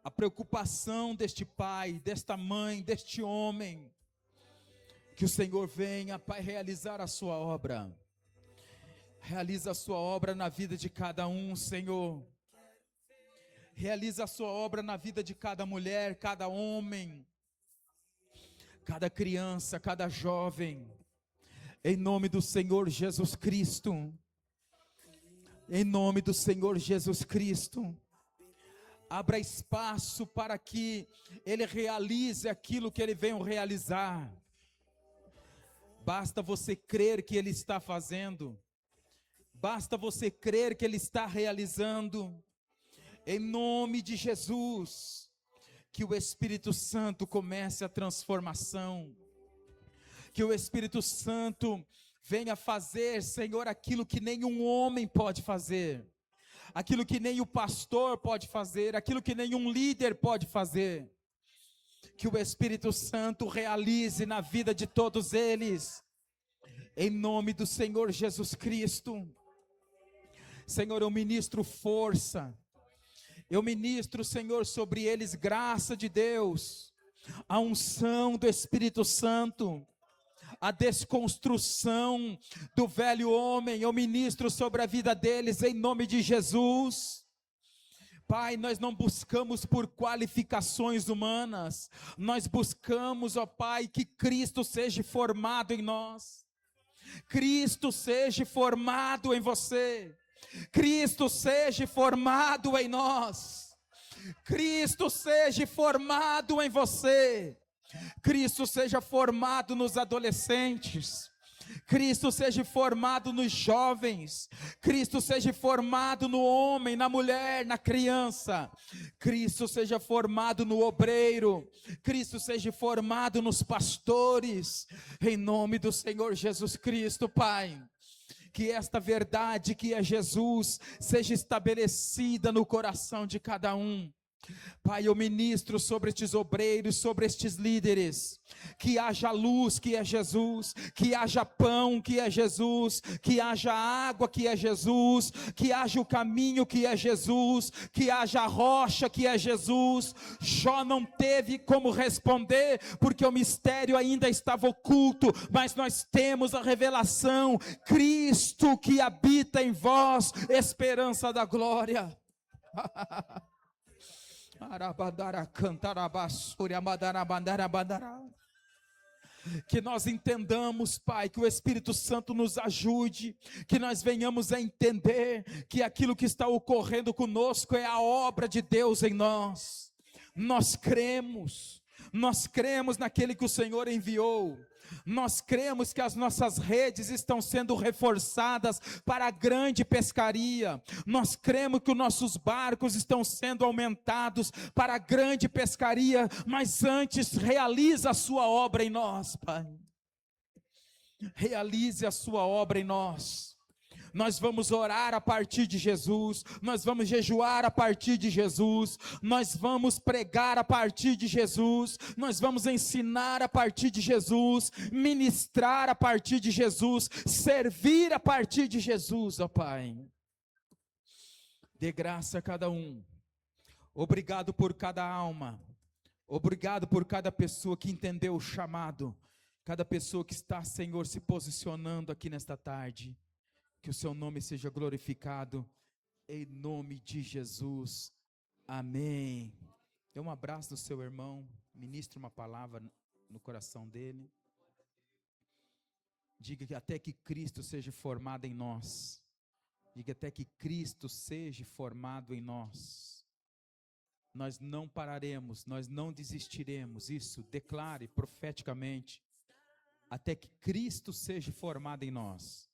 A preocupação deste pai, desta mãe, deste homem. Que o Senhor venha, Pai, realizar a sua obra. Realiza a sua obra na vida de cada um, Senhor. Realiza a sua obra na vida de cada mulher, cada homem, cada criança, cada jovem. Em nome do Senhor Jesus Cristo. Em nome do Senhor Jesus Cristo. Abra espaço para que Ele realize aquilo que Ele veio realizar. Basta você crer que Ele está fazendo. Basta você crer que Ele está realizando. Em nome de Jesus. Que o Espírito Santo comece a transformação. Que o Espírito Santo venha fazer, Senhor, aquilo que nenhum homem pode fazer. Aquilo que nem o pastor pode fazer, aquilo que nenhum líder pode fazer. Que o Espírito Santo realize na vida de todos eles. Em nome do Senhor Jesus Cristo. Senhor, eu ministro força. Eu ministro, Senhor, sobre eles graça de Deus. A unção do Espírito Santo. A desconstrução do velho homem, eu ministro sobre a vida deles em nome de Jesus. Pai, nós não buscamos por qualificações humanas, nós buscamos, ó Pai, que Cristo seja formado em nós. Cristo seja formado em você. Cristo seja formado em nós. Cristo seja formado em você. Cristo seja formado nos adolescentes. Cristo seja formado nos jovens. Cristo seja formado no homem, na mulher, na criança. Cristo seja formado no obreiro. Cristo seja formado nos pastores. Em nome do Senhor Jesus Cristo, Pai. Que esta verdade que é Jesus seja estabelecida no coração de cada um. Pai, eu ministro sobre estes obreiros, sobre estes líderes, que haja luz, que é Jesus, que haja pão, que é Jesus, que haja água, que é Jesus, que haja o caminho, que é Jesus, que haja a rocha, que é Jesus. Jó não teve como responder, porque o mistério ainda estava oculto, mas nós temos a revelação, Cristo que habita em vós, esperança da glória. Que nós entendamos, Pai, que o Espírito Santo nos ajude, que nós venhamos a entender que aquilo que está ocorrendo conosco é a obra de Deus em nós. Nós cremos naquele que o Senhor enviou. Nós cremos que as nossas redes estão sendo reforçadas para a grande pescaria. Nós cremos que os nossos barcos estão sendo aumentados para a grande pescaria. Mas antes, realiza a sua obra em nós, Pai. Realize a sua obra em nós. Nós vamos orar a partir de Jesus, nós vamos jejuar a partir de Jesus, nós vamos pregar a partir de Jesus, nós vamos ensinar a partir de Jesus, ministrar a partir de Jesus, servir a partir de Jesus, ó Pai. Dê graça a cada um. Obrigado por cada alma. Obrigado por cada pessoa que entendeu o chamado, cada pessoa que está, Senhor, se posicionando aqui nesta tarde. Que o seu nome seja glorificado, em nome de Jesus, amém. Dê um abraço no seu irmão, ministre uma palavra no coração dele. Diga que até que Cristo seja formado em nós. Diga até que Cristo seja formado em nós. Nós não pararemos, nós não desistiremos, isso declare profeticamente. Até que Cristo seja formado em nós.